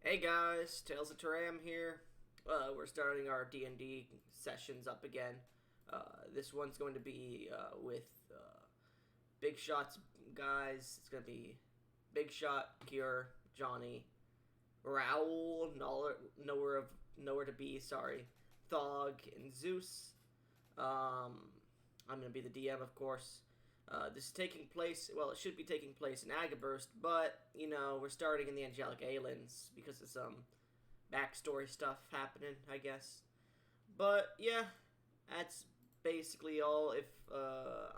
Hey guys, Tales of Turam here. We're starting our D&D sessions up again. This one's going to be with Big Shot's guys. It's going to be Big Shot, Cure, Johnny, Raoul, nowhere to be, sorry, Thog, and Zeus. I'm going to be the DM, of course. This is taking place, well, it should be taking place in Agaburst, but, you know, we're starting in the Angelic Islands because of some backstory stuff happening, I guess. But, yeah, that's basically all.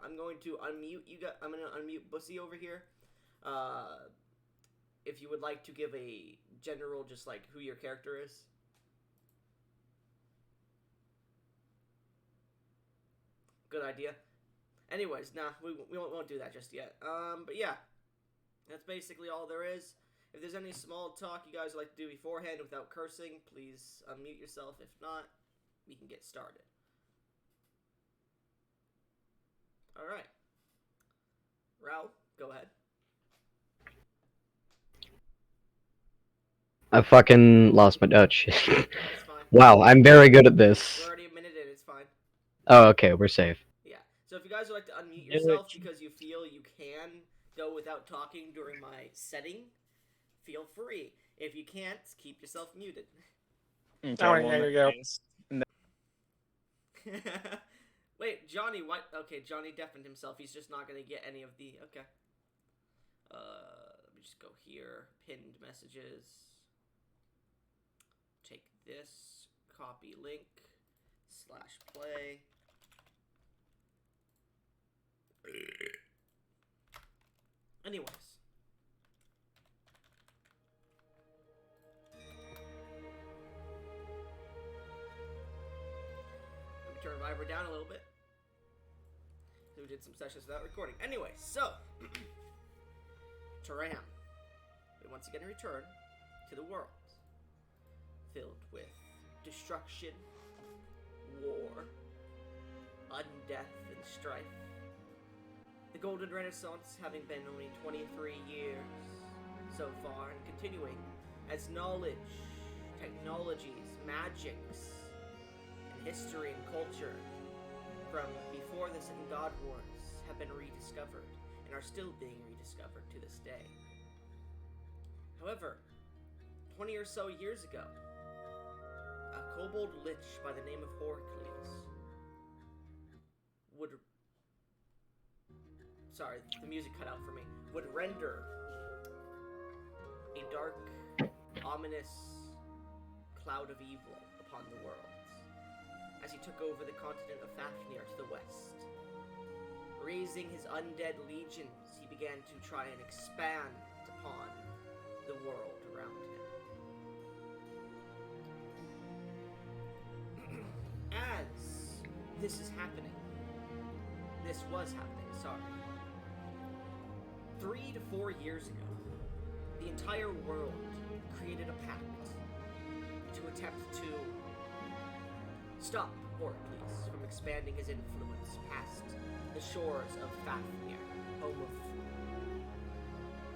I'm going to unmute you guys, I'm going to unmute Bussy over here. If you would like to give a general, just like, who your character is. Good idea. Anyways, nah, we won't do that just yet. But yeah, that's basically all there is. If there's any small talk you guys would like to do beforehand without cursing, please unmute yourself. If not, we can get started. Alright. Raul, go ahead. I fucking lost my Dutch. It's fine. Wow, I'm very good at this. We're already a minute in, it's fine. Oh, okay, we're safe. Yeah. So if you guys would like to unmute yourself because you feel you can go without talking during my setting, feel free. If you can't, keep yourself muted. Okay, there you go. Wait, Johnny, what? Okay, Johnny deafened himself. He's just not going to get any of the... Okay. Let me just go here. Pinned messages. Take this. Copy link. /play. Anyways. Let me turn Viber down a little bit. So we did some sessions without recording. Anyway, so Turam. We once again return to the world filled with destruction, war, undeath, and strife. The Golden Renaissance having been only 23 years so far and continuing as knowledge, technologies, magics, and history and culture from before this and God Wars have been rediscovered and are still being rediscovered to this day. However, 20 or so years ago, a kobold lich by the name of Horacles would... Sorry, the music cut out for me. Would render a dark, ominous cloud of evil upon the world as he took over the continent of Fafnir to the west. Raising his undead legions, he began to try and expand upon the world around him. As this was happening, sorry. 3 to 4 years ago, the entire world created a pact to attempt to stop Horacles from expanding his influence past the shores of Fafnir, home of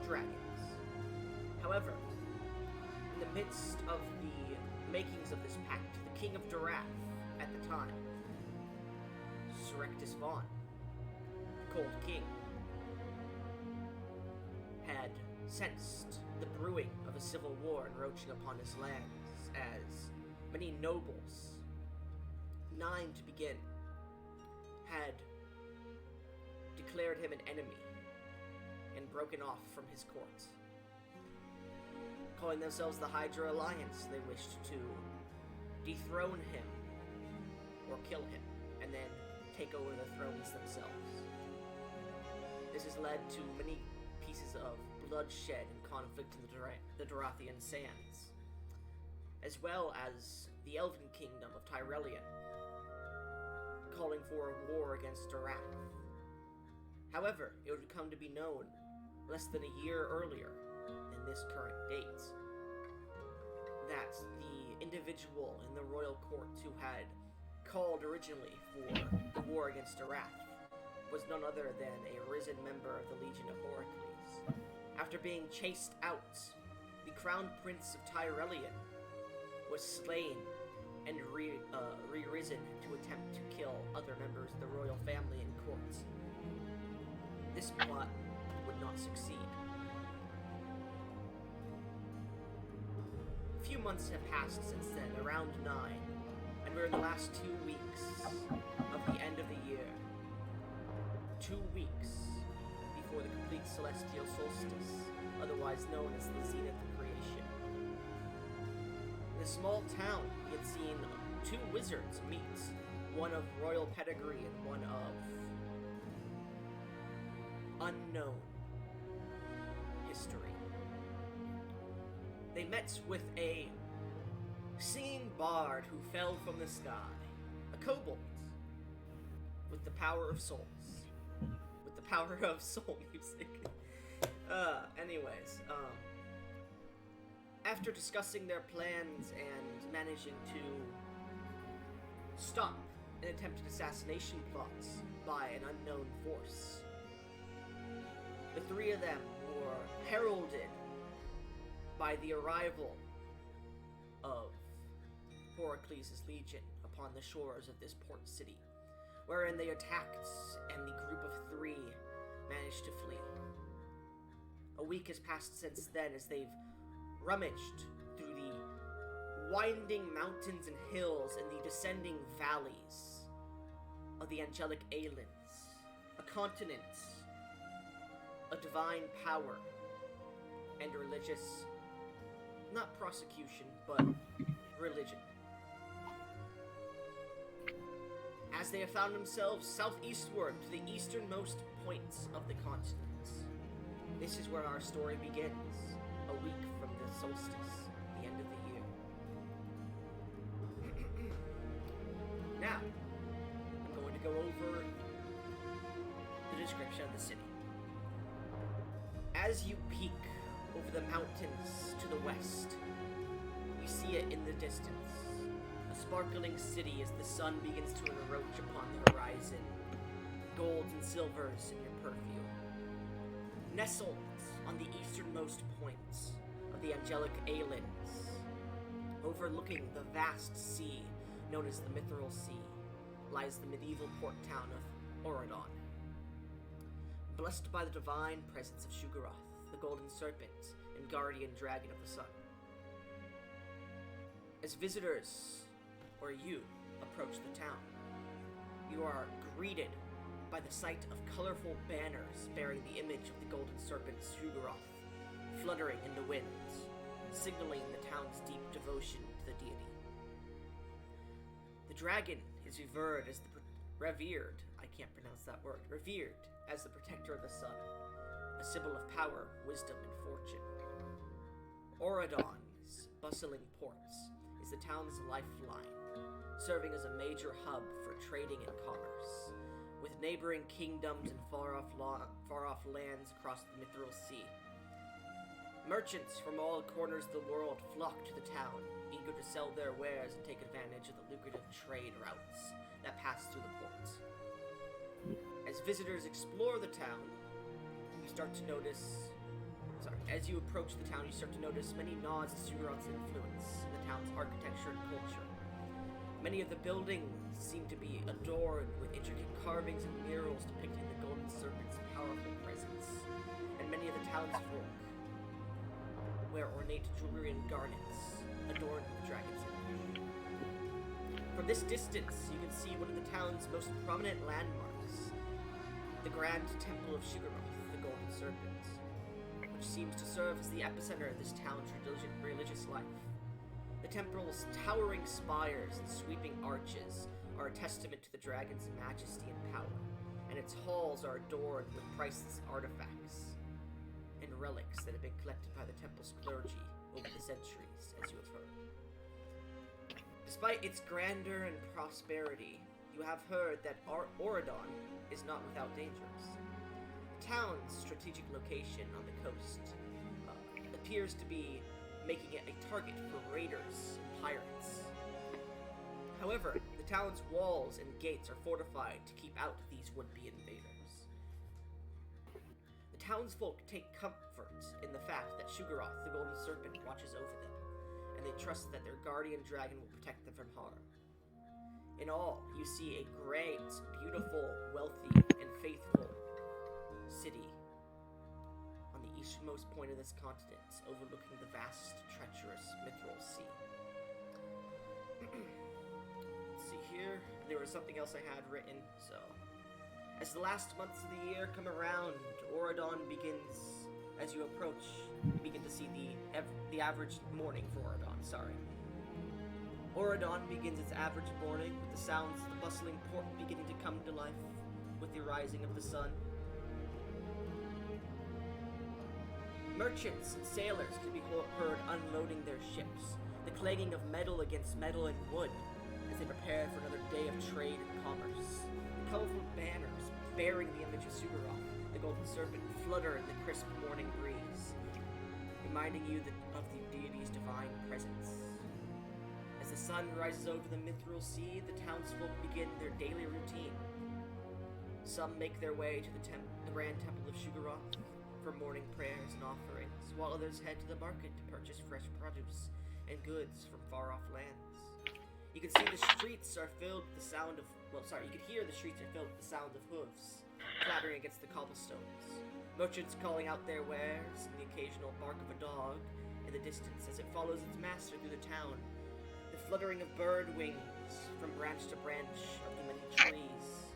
dragons. However, in the midst of the makings of this pact, the King of Darath at the time, Serectus Vaughn, the Cold King, had sensed the brewing of a civil war encroaching upon his lands as many nobles, 9 to begin, had declared him an enemy and broken off from his court. Calling themselves the Hydra Alliance, they wished to dethrone him or kill him and then take over the thrones themselves. This has led to many pieces of bloodshed and conflict in the Dorathian sands, as well as the Elven Kingdom of Tyrellian, calling for a war against Darath. However, it would come to be known less than a year earlier than this current date that the individual in the royal court who had called originally for the war against Darath was none other than a risen member of the Legion of Horacles. After being chased out, the Crown Prince of Tyrellian was slain and re-risen to attempt to kill other members of the royal family and courts. This plot would not succeed. A few months have passed since then, around 9, and we're in the last 2 weeks of the end of the year. 2 weeks before the complete celestial solstice, otherwise known as the zenith of creation. In a small town, we had seen 2 wizards meet, one of royal pedigree and one of unknown history. They met with a singing bard who fell from the sky, a kobold with the power of souls, with the power of soul music. After discussing their plans and managing to stop an attempted assassination plot by an unknown force, the 3 of them were heralded by the arrival of Horacles' legion upon the shores of this port city, wherein they attacked and the group of 3 managed to flee. A week has passed since then as they've rummaged through the winding mountains and hills and the descending valleys of the angelic Aelins, a continent of divine power and religious, not prosecution, but religion. As they have found themselves southeastward to the easternmost points of the continent. This is where our story begins, a week from the solstice, the end of the year. Now, I'm going to go over the description of the city. As you peek over the mountains to the west, you see it in the distance. A sparkling city as the sun begins to encroach upon the horizon. Golds and silvers in your perfume. Nestled on the easternmost points of the angelic Aelins, overlooking the vast sea known as the Mithril Sea, lies the medieval port town of Auradon. Blessed by the divine presence of Shugarath, the Golden Serpent and guardian dragon of the sun. As visitors, or you, approach the town, you are greeted by the sight of colorful banners bearing the image of the Golden Serpent Shugarath, fluttering in the winds, signaling the town's deep devotion to the deity. The dragon is revered as revered as the protector of the sun, a symbol of power, wisdom, and fortune. Auradon's bustling ports is the town's lifeline, serving as a major hub for trading and commerce, with neighboring kingdoms and far-off lands across the Mithril Sea. Merchants from all corners of the world flock to the town, eager to sell their wares and take advantage of the lucrative trade routes that pass through the port. As visitors explore the town, as you approach the town, you start to notice many nods to Shugarath's influence in the town's architecture and culture. Many of the buildings seem to be adorned with intricate carvings and murals depicting the Golden Serpent's powerful presence, and many of the townsfolk wear ornate jewelry and garnets adorned with the dragon's image. From this distance, you can see one of the town's most prominent landmarks, the Grand Temple of Shugarath, the Golden Serpent, which seems to serve as the epicenter of this town's religious life. The temple's towering spires and sweeping arches are a testament to the dragon's majesty and power, and its halls are adorned with priceless artifacts and relics that have been collected by the temple's clergy over the centuries, as you have heard. Despite its grandeur and prosperity, you have heard that Auradon is not without dangers. The town's strategic location on the coast appears to be making it a target for raiders and pirates. However, the town's walls and gates are fortified to keep out these would-be invaders. The townsfolk take comfort in the fact that Sugaroth, the Golden Serpent, watches over them, and they trust that their guardian dragon will protect them from harm. In all, you see a great, beautiful, wealthy, and faithful city on the easternmost point of this continent, overlooking the vast, treacherous Mithril Sea. Let's see here. There was something else I had written, so... As the last months of the year come around, Auradon begins, as you approach, you begin to see the average morning for Auradon, sorry. Auradon begins its average morning with the sounds of the bustling port beginning to come to life with the rising of the sun. Merchants and sailors can be heard unloading their ships, the clanging of metal against metal and wood as they prepare for another day of trade and commerce. The colorful banners bearing the image of Sugaroth, the Golden Serpent, flutter in the crisp morning breeze, reminding you of the deity's divine presence. As the sun rises over the Mithril Sea, the townsfolk begin their daily routine. Some make their way to the Grand Temple of Sugaroth for morning prayers and offerings, while others head to the market to purchase fresh produce and goods from far-off lands. You can see the streets are filled with the sound of... you can hear the streets are filled with the sound of hooves clattering against the cobblestones. Merchants calling out their wares, and the occasional bark of a dog in the distance as it follows its master through the town. The fluttering of bird wings from branch to branch of the many trees.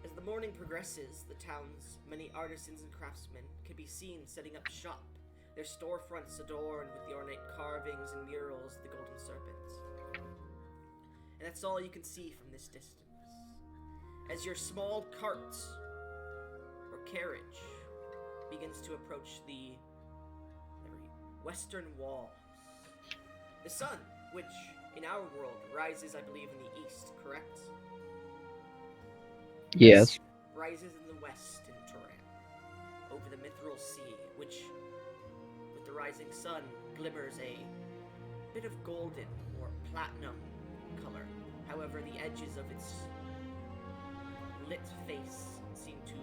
As the morning progresses, the town's many artisans and craftsmen can be seen setting up shop, their storefronts adorned with the ornate carvings and murals of the Golden Serpent. And that's all you can see from this distance. As your small cart or carriage begins to approach the western walls, the sun, which in our world rises, I believe, in the east, correct? Yes. Rises in the west in Turam, over the Mithril Sea, which, with the rising sun, glimmers a bit of golden or platinum color. However, the edges of its lit face seem to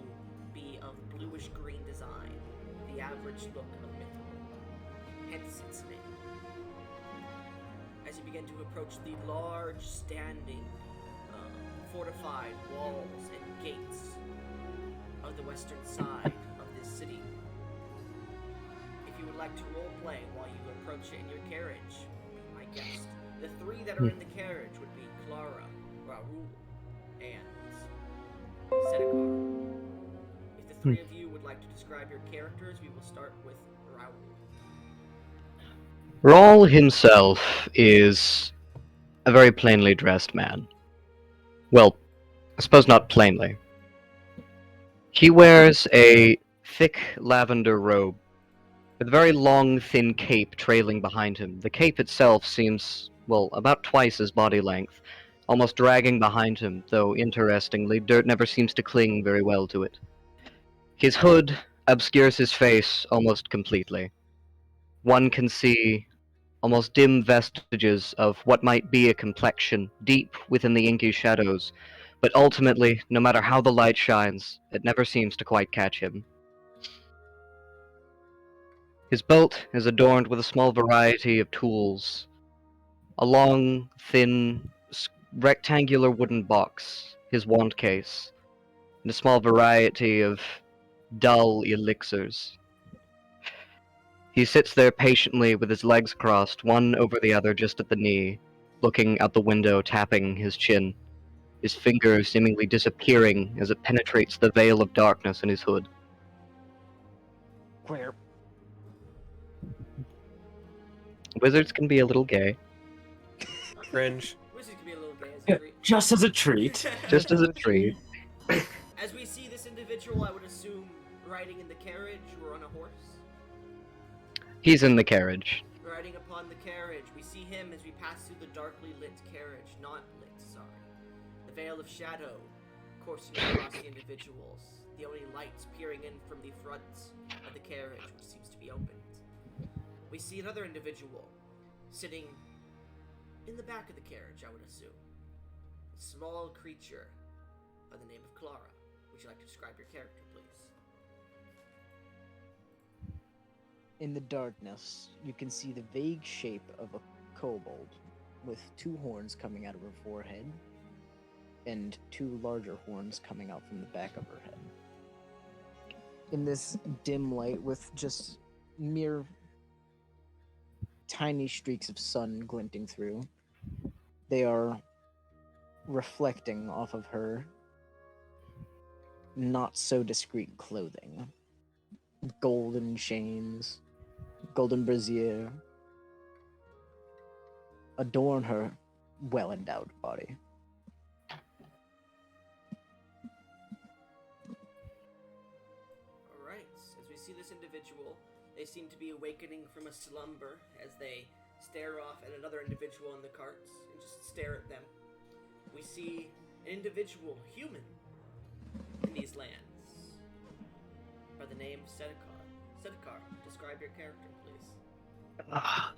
be of bluish-green design, the average look of Mithril, hence its name. As you begin to approach the large, standing, fortified walls and gates of the western side of this city, if you would like to roleplay while you approach it in your carriage, be my guest. The three that are in the carriage would be Clara, Raoul, and Sedekar. If the three of you would like to describe your characters, we will start with Raoul. Raul himself is a very plainly dressed man. Well, I suppose not plainly. He wears a thick lavender robe with a very long, thin cape trailing behind him. The cape itself seems, about twice his body length, almost dragging behind him, though interestingly, dirt never seems to cling very well to it. His hood obscures his face almost completely. One can see almost dim vestiges of what might be a complexion deep within the inky shadows, but ultimately, no matter how the light shines, it never seems to quite catch him. His belt is adorned with a small variety of tools, a long, thin, rectangular wooden box, his wand case, and a small variety of dull elixirs. He sits there patiently with his legs crossed, one over the other just at the knee, looking out the window, tapping his chin, his finger seemingly disappearing as it penetrates the veil of darkness in his hood. Where? Wizards can be a little gay. Cringe. Wizard can be a little gay as a treat. Just as a treat. Just as a treat. As we see this individual, I would assume riding in the carriage or on a horse. He's in the carriage. Riding upon the carriage, we see him as we pass through the darkly lit carriage. Not lit, sorry. The veil of shadow coursing across the individuals. The only lights peering in from the front of the carriage, which seems to be opened. We see another individual sitting in the back of the carriage, I would assume. A small creature by the name of Clara. Would you like to describe your character, please? In the darkness, you can see the vague shape of a kobold with 2 horns coming out of her forehead and 2 larger horns coming out from the back of her head. In this dim light with just mere tiny streaks of sun glinting through, they are reflecting off of her not so discreet clothing. Golden chains, golden brassiere adorn her well-endowed body. Alright, as we see this individual, they seem to be awakening from a slumber as they stare off at another individual in the carts and just stare at them. We see an individual, human, in these lands by the name Sedekar. Sedekar, describe your character, please.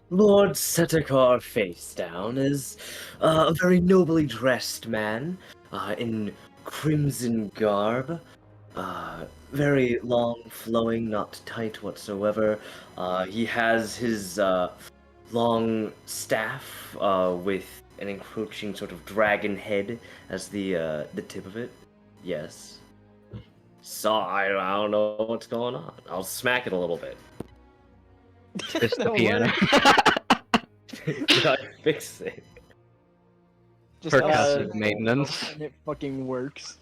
Lord Setakar Facedown is a very nobly dressed man in crimson garb. Very long, flowing, not tight whatsoever. He has his long staff with an encroaching sort of dragon head as the tip of it. Yes. So I don't know what's going on. I'll smack it a little bit. It's the piano. Did I fix it? Just Percussive maintenance. and it fucking works.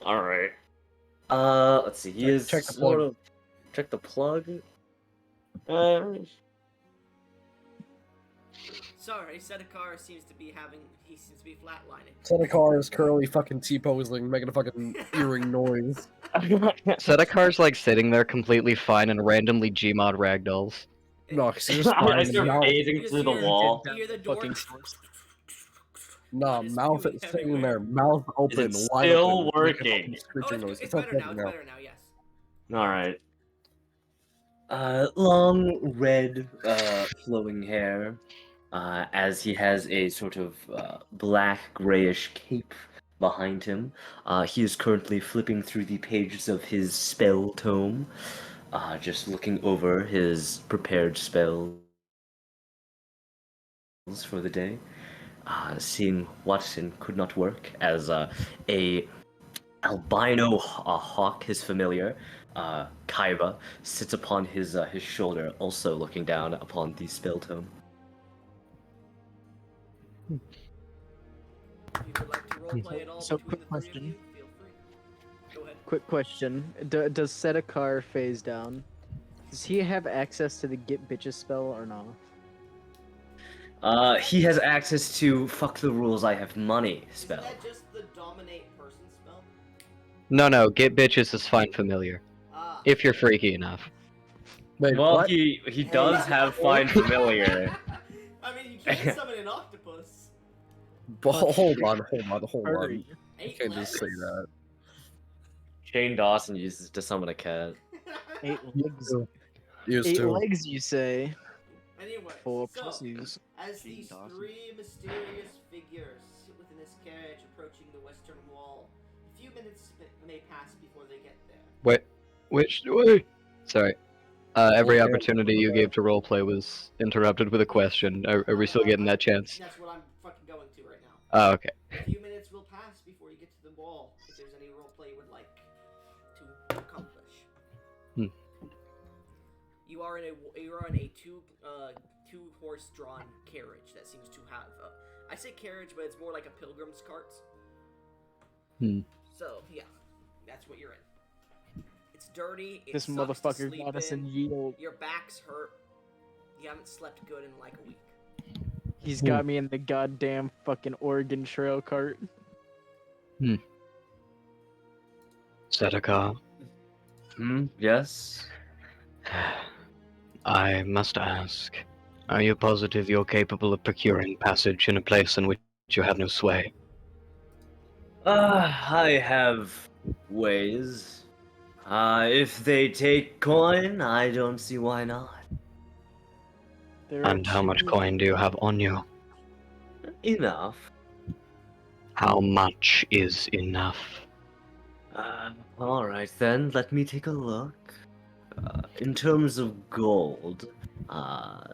All right. Let's see. He is Check the sort plug. of check the plug. Sorry, Sedekar seems to be flatlining. Senecar is currently fucking T-posing, making a fucking earring noise. Sedekar's like sitting there completely fine and randomly Gmod ragdolls. No, 'cause he's just I flying start mouth. phasing through the wall. You hear the door. Fucking No, Just mouth spewing is sitting everywhere. there, mouth open, Is it wide still open, making a working? fucking Oh, screeching noise. it's all better now. working It's better now. Yes. All right. Long red flowing hair, as he has a sort of black grayish cape behind him. He is currently flipping through the pages of his spell tome, just looking over his prepared spells for the day, seeing what and could not work as a albino hawk, his familiar, Kaiba, sits upon his shoulder, also looking down upon the spell tome. If you would like to roleplay at all So, between quick the three of question. you, feel free. Go ahead. Quick question. Does Sedekar phase down? Does he have access to the Get Bitches spell or no? He has access to fuck the rules, I have money spell. Isn't that just the dominate person spell? No, get bitches is fine familiar. Ah. If you're freaky enough. Wait, Well, what? he does have find familiar. I mean, you can't summon an octopus. Hold on. Hurry. You 8 can't just say legs. that. Shane Dawson uses to summon a cat. 8 legs. Used 8 to. legs, you say? Anyway, 4 so, pussies. as Shane these Dawson. 3 mysterious figures sit within this carriage approaching the western wall, a few minutes may pass before they get there. Which way? Sorry. Every Okay. opportunity you gave to roleplay was interrupted with a question. Are we still getting that chance? That's what I'm fucking going to right now. Oh, okay. A few minutes will pass before you get to the wall, if there's any roleplay you would like to accomplish. Hmm. You are in a two horse drawn carriage that seems to have I say carriage, but it's more like a pilgrim's cart. Hmm. So yeah, that's what you're in. It's dirty. It This sucks to motherfucker sleep got us in. in yield. Your back's hurt. You haven't slept good in like a week. He's got me in the goddamn fucking Oregon Trail cart. Sedekar, Yes? I must ask, are you positive you're capable of procuring passage in a place in which you have no sway? I have ways. If they take coin, I don't see why not. There are And how much two- coin do you have on you? Enough. How much is enough? Alright then, let me take a look. In terms of gold, I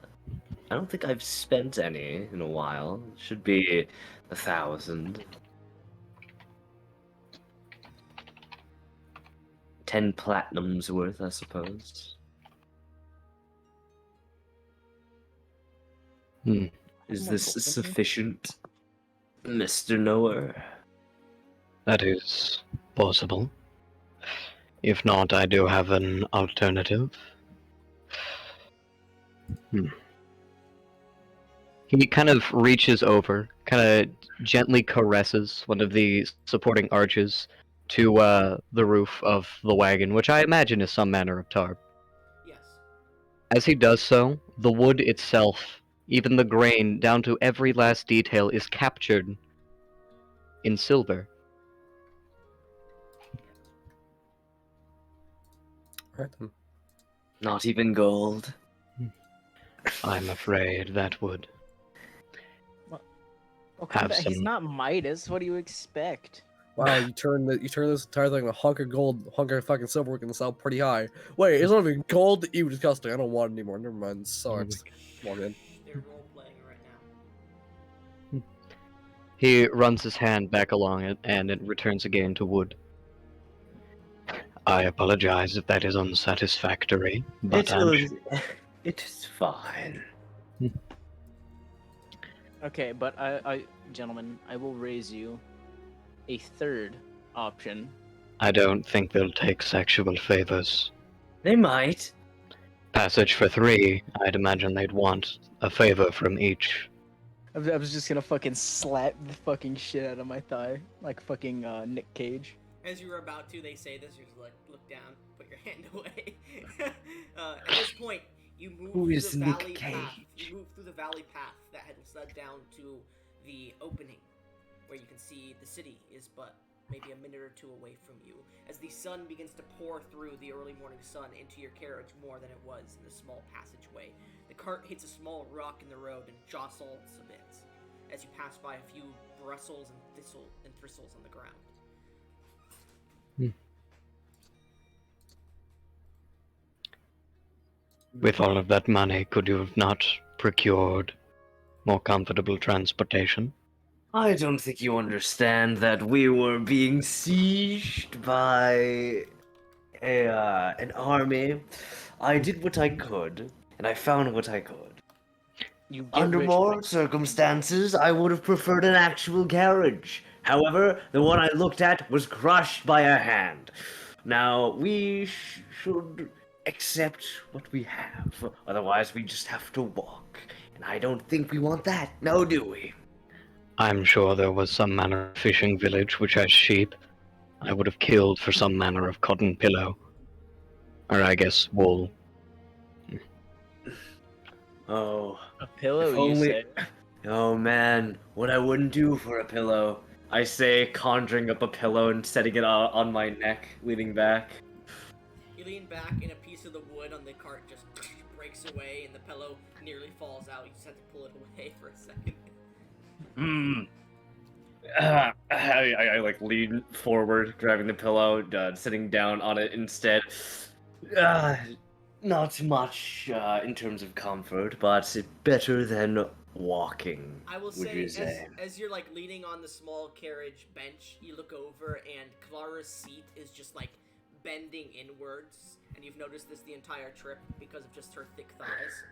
don't think I've spent any in a while. Should be 1,000. 10 platinums worth, I suppose. Hmm. Is More this gold in here? sufficient, Mr. Knower? That is possible. If not, I do have an alternative. He kind of reaches over, kind of gently caresses one of the supporting arches to the roof of the wagon, which I imagine is some manner of tarp. Yes. As he does so, the wood itself, even the grain, down to every last detail, is captured in silver. Right then. Not even gold. I'm afraid that would. Oh, come Have back. He's some- not Midas. What do you expect? Wow, you turn this entire thing a hunk of gold, hunk of fucking silver, can sell pretty high. Wait, it's not even gold. You disgusting. I don't want it anymore. Never mind. Sucks. Log in. They're role playing right now. He runs his hand back along it, and it returns again to wood. I apologize if that is unsatisfactory, but It is fine. Okay, but gentlemen, I will raise you a third option. I don't think they'll take sexual favors. They might. Passage for 3, I'd imagine they'd want a favor from each. I was just gonna fucking slap the fucking shit out of my thigh, like fucking Nick Cage. As you were about to, they say this. You're just like, look down, put your hand away. At this point, you move Who through is the Nick valley path. Cage? You move through the valley path that had led down to the opening, where you can see the city is but maybe a minute or two away from you. As the sun begins to pour through the early morning sun into your carriage more than it was in the small passageway, the cart hits a small rock in the road and jostles a bit as you pass by a few bristles and thistles on the ground. With all of that money, could you have not procured more comfortable transportation? I don't think you understand that we were being sieged by an army. I did what I could, and I found what I could. You get Under rich more quick. circumstances, I would have preferred an actual carriage. However, the one I looked at was crushed by a hand. Now, we should accept what we have. Otherwise, we just have to walk. And I don't think we want that, now do we? I'm sure there was some manner of fishing village which has sheep. I would have killed for some manner of cotton pillow. Or I guess wool. Oh, A pillow, if you only- say? oh man, what I wouldn't do for a pillow. I say, conjuring up a pillow and setting it on my neck, leaning back. You lean back, and a piece of the wood on the cart just breaks away, and the pillow nearly falls out. You just have to pull it away for a second. I like lean forward, grabbing the pillow, sitting down on it instead. Not much in terms of comfort, but better than walking. I will would you say? as you're like leaning on the small carriage bench, you look over, and Clara's seat is just like bending inwards, and you've noticed this the entire trip because of just her thick thighs.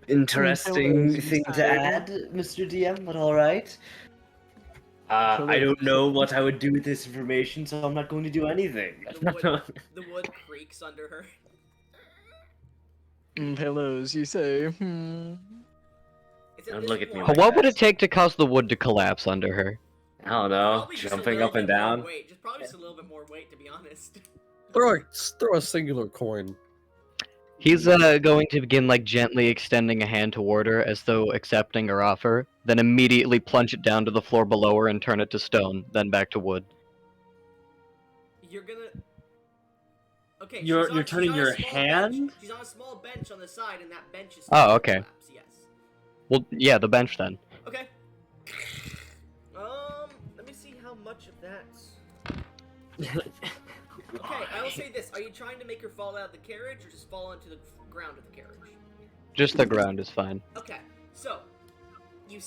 Interesting Pillows thing to inside. add, Mr. DM, but alright. I don't know what I would do with this information, so I'm not going to do anything. The wood creaks under her. Pillows, you say? It's at Don't this look at me point- like What would that. it take to cause the wood to collapse under her? I don't know, Probably just a jumping little up and bit more down. weight. Just probably just a little bit more weight, to be honest. Throw a singular coin. He's going to begin like gently extending a hand toward her as though accepting her offer, then immediately plunge it down to the floor below her and turn it to stone, then back to wood. You're gonna. Okay. You're she's on turning a your small hand? bench. She's on a small bench on the side, and that bench is. Oh, starting to okay. collapse, yes. Well, yeah, the bench then. Okay. Let me see how much of that. Okay, I will say this. Are you trying to make her fall out of the carriage or just fall onto the ground of the carriage? Just the ground is fine. Okay, so you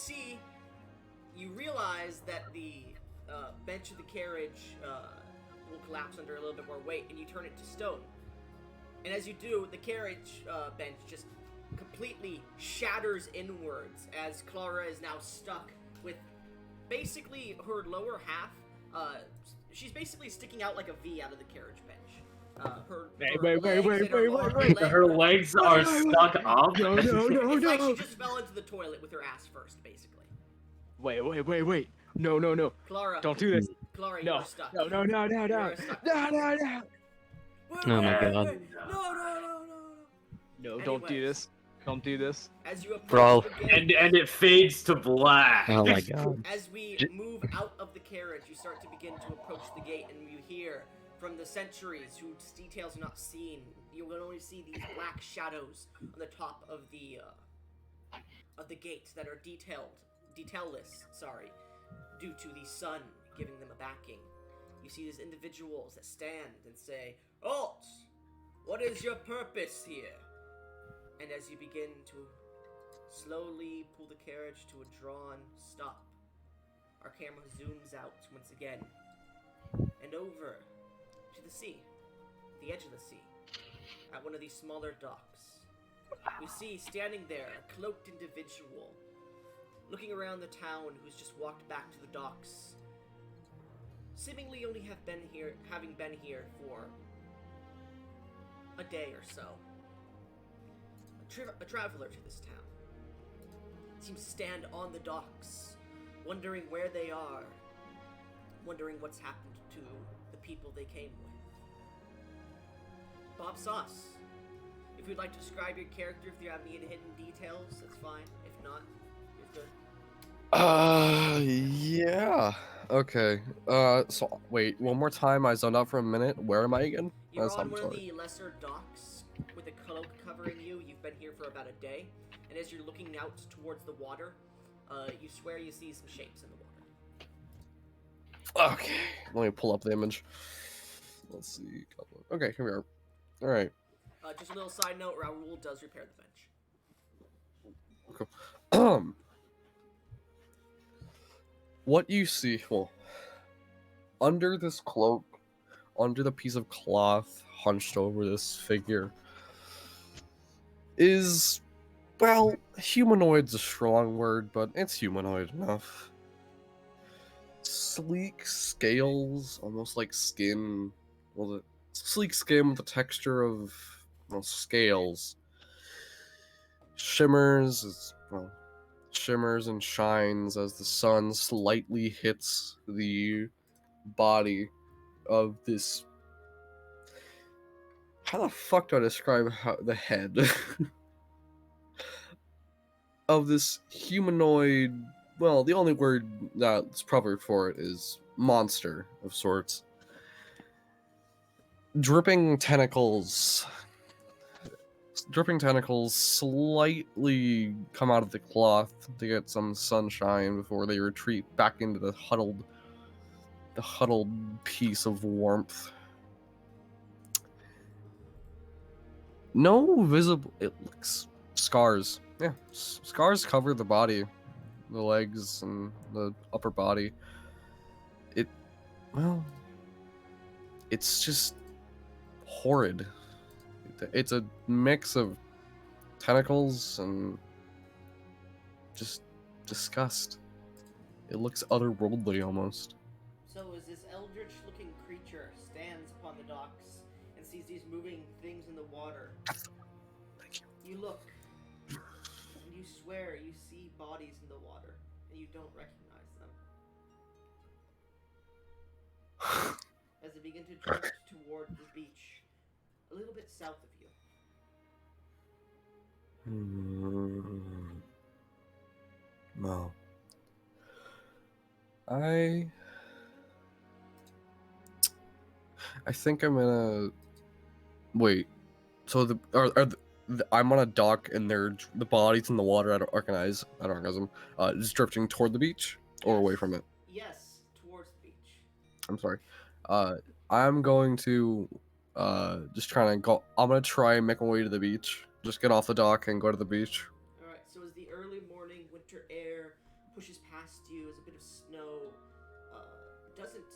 realize that the bench of the carriage will collapse under a little bit more weight, and you turn it to stone. And as you do, the carriage bench just completely shatters inwards as Clara is now stuck with basically her lower half. She's basically sticking out like a V out of the carriage bench. Her legs are stuck up. It's like she just fell into the toilet with her ass first, basically. Wait. No. Clara, Don't do this. Clara, you No. are stuck. No. You are stuck. No. Oh my god. No. No, don't do this. Don't do this. As you approach Bro. the gate, And it fades to black. Oh my god. as we move out of the carriage, you start to begin to approach the gate, and you hear from the sentries whose details are not seen. You will only see these black shadows on the top of the gate that are detailless. Sorry, due to the sun giving them a backing. You see these individuals that stand and say, "Halt! What is your purpose here?" And as you begin to slowly pull the carriage to a drawn stop, our camera zooms out once again and over to the sea, the edge of the sea, at one of these smaller docks. We see standing there a cloaked individual looking around the town who's just walked back to the docks, seemingly only having been here for a day or so. A traveler to this town seems to stand on the docks, wondering where they are, wondering what's happened to the people they came with. Bob Sauce, if you'd like to describe your character, if you have any hidden details, that's fine. If not, you're good. Yeah. Okay. So wait, one more time. I zoned out for a minute. Where am I again? You're That's- on I'm one sorry. of the lesser docks with a cloak covering you. You've been here for about a day, and as you're looking out towards the water, you swear you see some shapes in the water. Okay. Let me pull up the image. Let's see. Okay, here we are. All right. Just a little side note: Raoul does repair the bench. What you see, well, under this cloak, under the piece of cloth hunched over this figure, is, well, humanoid's a strong word, but it's humanoid enough. Sleek scales, almost like skin. Well, sleek skin with the texture of, well, scales. Shimmers and shines as the sun slightly hits the body of this. How the fuck do I describe the head of this humanoid? Well, the only word that's proper for it is monster of sorts. Dripping tentacles slightly come out of the cloth to get some sunshine before they retreat back into the huddled piece of warmth. No visible. It looks scars. Yeah, scars cover the body, the legs and the upper body. It's just horrid. It's a mix of tentacles and just disgust. It looks otherworldly almost. So as this eldritch-looking creature stands upon the docks and sees these moving things in the water, Thank you. you look, and you swear you see bodies in the water, and you don't recognize them. As they begin to drift toward the beach, a little bit south of you. No. I think I'm gonna wait. So I'm on a dock and the bodies in the water. I don't recognize them. Just drifting toward the beach or away from it. Yes, towards the beach. I'm sorry. I'm going to just trying to go. I'm gonna try and make my way to the beach. Just get off the dock and go to the beach. Alright, so as the early morning winter air pushes past you, as a bit of snow doesn't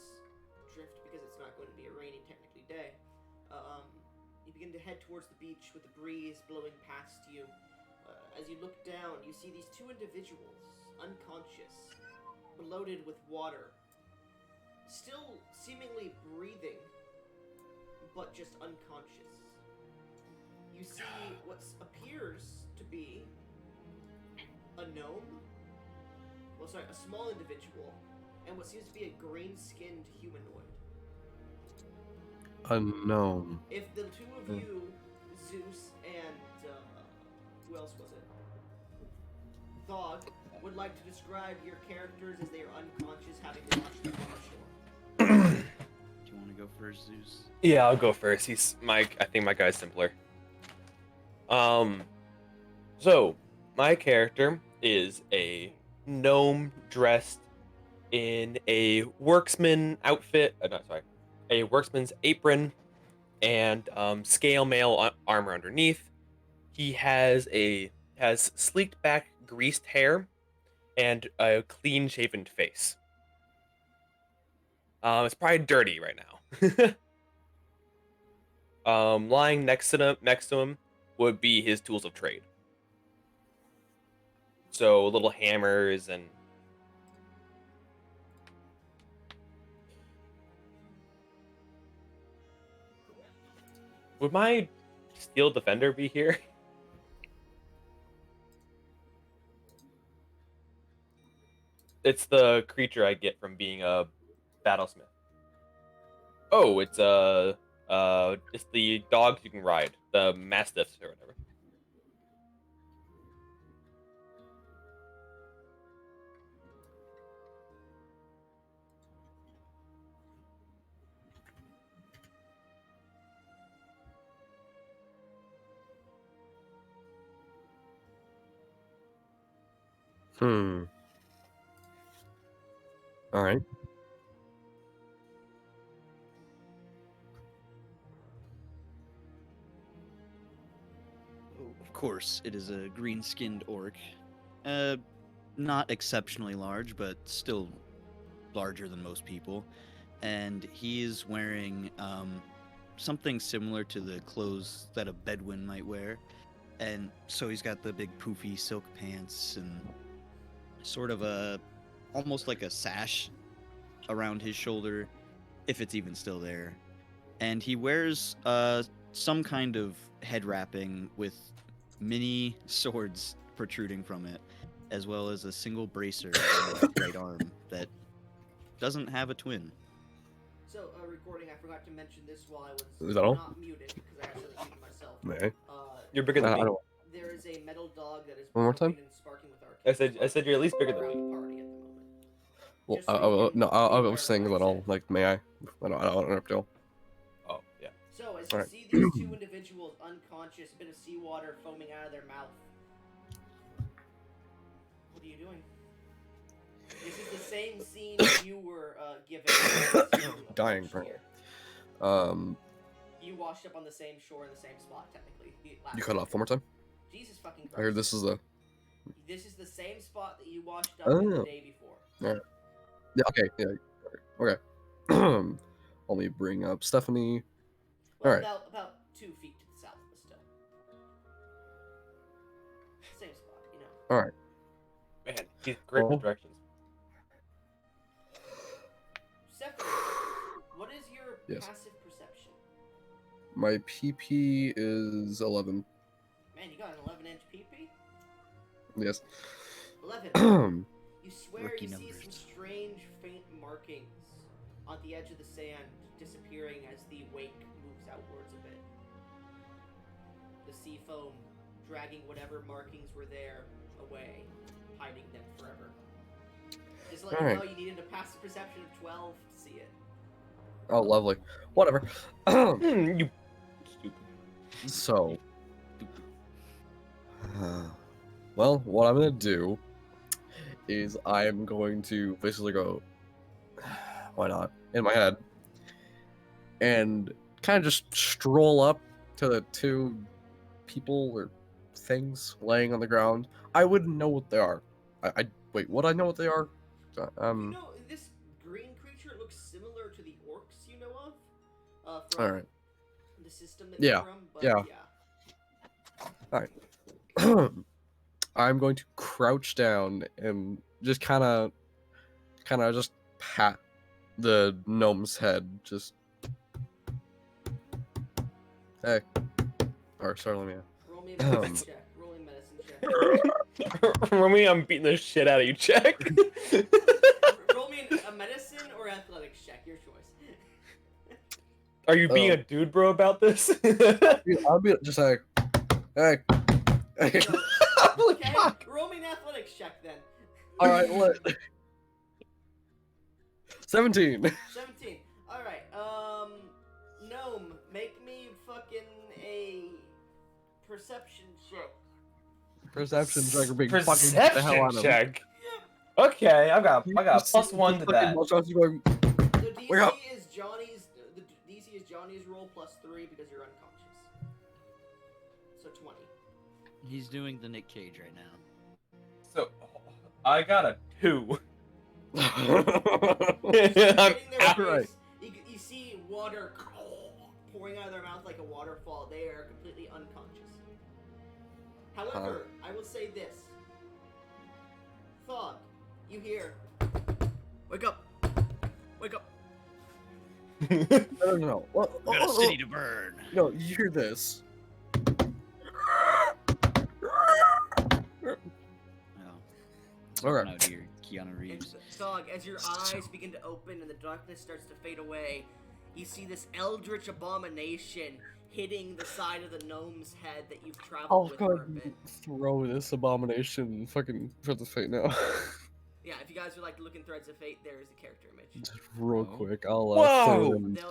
drift because it's not going to be a rainy, technically, day, you begin to head towards the beach with the breeze blowing past you. As you look down, you see these two individuals, unconscious, bloated with water, still seemingly breathing, but just unconscious. You see what appears to be a gnome, a small individual, and what seems to be a green-skinned humanoid. A gnome. If the two of you, Zeus and who else was it? Thog, would like to describe your characters as they are unconscious, having washed up on the shore. Do you want to go first, Zeus? Yeah, I'll go first. I think my guy's simpler. So my character is a gnome dressed in a worksman outfit. A worksman's apron and scale mail armor underneath. He has sleeked back, greased hair and a clean shaven face. It's probably dirty right now. Lying next to him would be his tools of trade. So little hammers and would my steel defender be here? It's the creature I get from being a battlesmith. Oh, it's the dogs you can ride, the mastiffs or whatever. All right. Of course, it is a green-skinned orc. Not exceptionally large, but still larger than most people. And he is wearing something similar to the clothes that a Bedouin might wear. And so he's got the big poofy silk pants and sort of almost like a sash around his shoulder, if it's even still there. And he wears some kind of head wrapping with mini swords protruding from it, as well as a single bracer on his right arm that doesn't have a twin. So, recording, I forgot to mention this while I was Is that all? not muted, because I accidentally muted myself. Okay. You're bigger than I me. don't- There is a metal dog that is One more time? barking and sparking with I said you're at least bigger than around me. the party at the moment. Well, Just so you can no, be I aware was of saying what that I all. said. Like, may I? I don't interrupt you. Oh yeah. So, as you Alright. see these two individuals unconscious, a bit of seawater foaming out of their mouth. What are you doing? This is the same scene you were given. Dying, last bro. year. You You washed up on the same shore in the same spot, technically. last cut year. off one more time. Jesus fucking Christ. I heard this is the. This is the same spot that you washed up in the Oh. day before. Yeah. Yeah. Okay. Yeah. Okay. Let me bring up Stephanie. Well, Alright. about 2 feet to the south, but still. Same spot, you know. All right. Man, he's great with directions. Stephanie, what is your Yes. passive perception? My PP is 11. Man, you got an 11-inch PP? Yes. 11. You swear Rookie you see numbers. some strange, faint markings on the edge of the sand, disappearing as the wake moves outwards a bit. The sea foam dragging whatever markings were there away, hiding them forever. Just to let you Alright. know, you needed a passive perception of 12 to see it. Oh, lovely. Whatever. You stupid. So. Well, what I'm gonna do is I'm going to basically go. Why not? In my head. and kind of just stroll up to the two people or things laying on the ground. I wouldn't know what they are. I wait. Would I know what they are? You know, this green creature looks similar to the orcs you know of. From All right. the system that Yeah, you're from. But yeah. All right. I'm going to crouch down and just kind of just pat the gnome's head. Just hey. Or sorry, let me. Roll me a medicine check. Roll me a medicine check. Remy, I'm beating the shit out of you. Check. Roll me a medicine or athletics check. Your choice. Are you being a dude, bro, about this? I'll be just like, hey. Okay. Roll me an athletics check then. All right, what? 17. 17. All right. Gnome, make me fucking a perception check. Perception check or being fucking the hell Perception out of him. check. Okay, I got plus one to that. Going, The Wake up. DC is Johnny's. The DC is Johnny's roll plus 3 because you're unconscious. So 20. He's doing the Nick Cage right now. So, I got a 2. Hitting I'm their out. Right. face, you see water pouring out of their mouth like a waterfall. They are completely unconscious. However, I will say this. Thog, you hear. Wake up! Wake up! No. What? Got a city to burn. No, you hear this. Oh, Okay. out here, Keanu Reeves. Thog, as your eyes begin to open and the darkness starts to fade away, you see this eldritch abomination hitting the side of the gnome's head that you've traveled I'll with go for a ahead bit. and throw this abomination fucking for the fate now. Yeah, if you guys would like to look in Threads of Fate, there is a character image. Just real Oh. quick, I'll Whoa! throw them. They're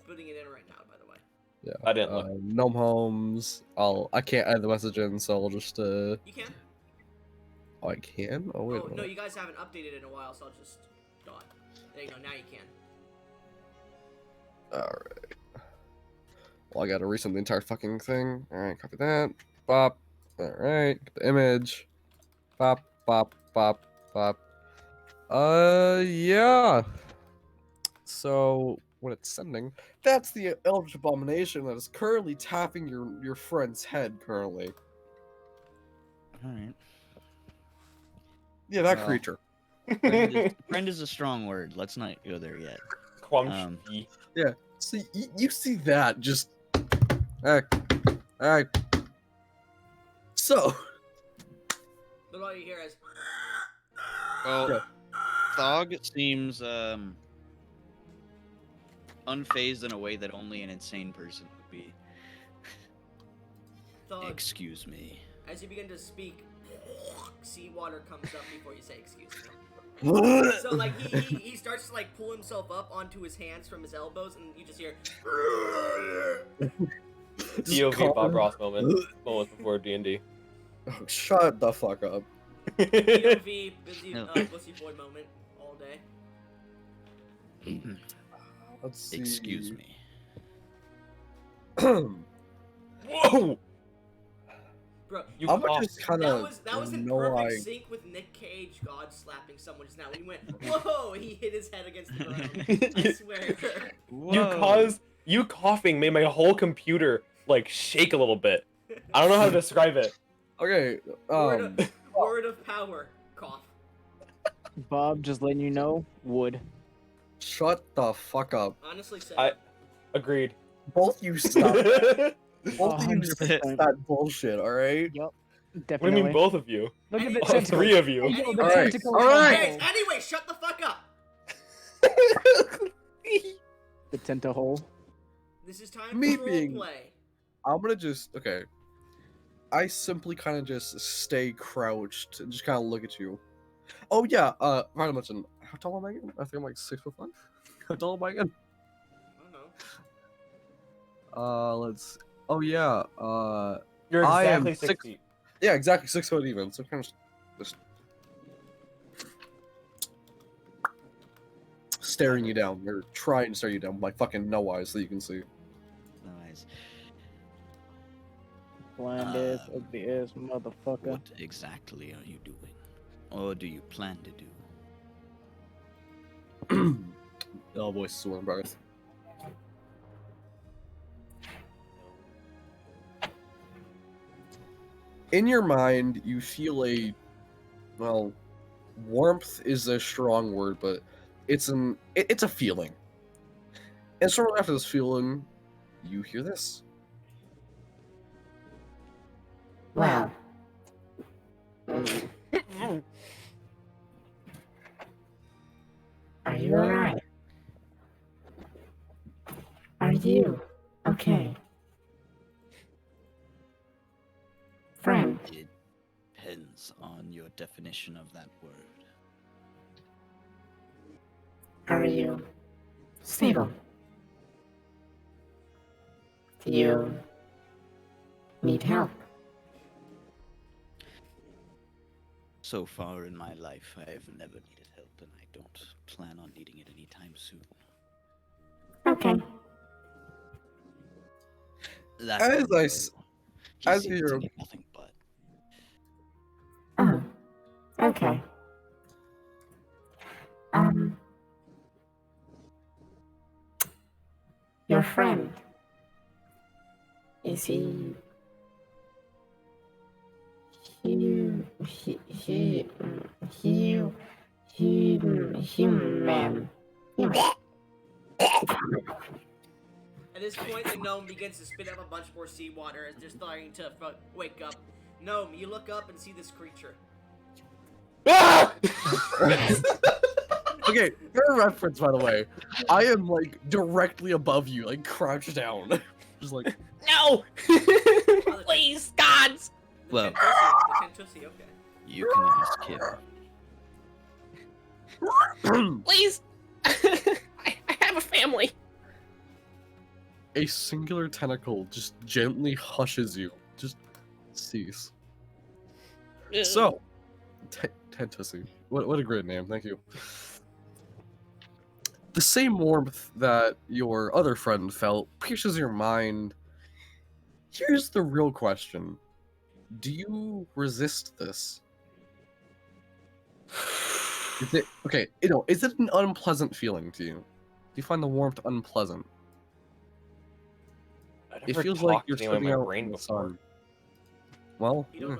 putting it in right now, by the way. Yeah. I didn't look. Gnome homes. I can't add the message in, so I'll just You can. Oh, I can. Oh wait. Oh, a no, minute. you guys haven't updated in a while, so I'll just done. There you go, now you can. Alright. Well, I gotta resend the entire fucking thing. Alright, copy that. Bop. Alright, get the image. Bop, bop, bop, bop. Yeah. So, what it's sending, that's the Eldritch Abomination that is currently tapping your friend's head currently. Alright. Yeah, that Well. creature. Friend is a strong word. Let's not go there yet. Quamshi. So, you see that, just... Alright. So... But all you hear is. Well, Yeah. Thog seems unfazed in a way that only an insane person would be. Thug, Excuse me. as you begin to speak, seawater comes up before you say excuse me. So like he starts to like pull himself up onto his hands from his elbows, and you just hear. POV Bob Ross moments before D&D. Oh, shut the fuck up. POV busy No. pussy boy moment all day. Let's see. Excuse me. Whoa! Bro, You I'm coughed. just kind that of was in perfect sync with Nick Cage God slapping someone just now. When he went, whoa, he hit his head against the ground. I swear. You coughing made my whole computer like shake a little bit. I don't know how to describe it. Okay. Word of power. Cough. Bob, just letting you know, wood. Shut the fuck up. Honestly said. Agreed. Both you stop. Both of you 100%. stop that bullshit. All right. Yep. What do Definitely. you mean, both of you? Look at the All tentacle. Three of you. Yo, the All right. tentacle All right. Anyways, anyway, shut the fuck up. The tentahole. This is time Me for being- roleplay. I'm gonna just okay. I simply kind of just stay crouched and just kind of look at you. Oh yeah. Right, mention. How tall am I again? I think I'm like 6'5". How tall am I again? I don't know. Let's. Oh yeah. You're I am exactly 6 six- feet. Yeah, exactly 6 foot even. So kind of just. staring you down. They're trying to stare you down with my fucking no eyes so you can see. Nice. Blind ass, ugly ass motherfucker. What exactly are you doing? Or do you plan to do? Oh, voice is so embarrassed. In your mind, you feel a, well, warmth is a strong word, but it's a feeling. And sort of after this feeling, you hear this. Well. Are you alright? Are you okay? Friend. It depends on your definition of that word. Are you stable? Do you need help? So far in my life, I have never needed help, and I don't plan on needing it anytime soon. Okay. That As one, I though, s- he as seems you're- to need nothing but. Oh. Okay. Your friend. Is he human? At this point, the gnome begins to spit up a bunch more seawater as they're starting to wake up. Gnome, you look up and see this creature. Ah! Okay, for reference, by the way, I am like directly above you, like crouched down, just like. No! Please, gods! The Well- Tentussi, okay. You can ask him. Please! I have a family. A singular tentacle just gently hushes you. Just cease. So, Tentussi. What a great name, thank you. The same warmth that your other friend felt pierces your mind. Here's the real question. Do you resist this? Is it okay, is it an unpleasant feeling to you? Do you find the warmth unpleasant? I It never feels like talked you're to anyone in sitting my out brain in the before. sun. Well, You don't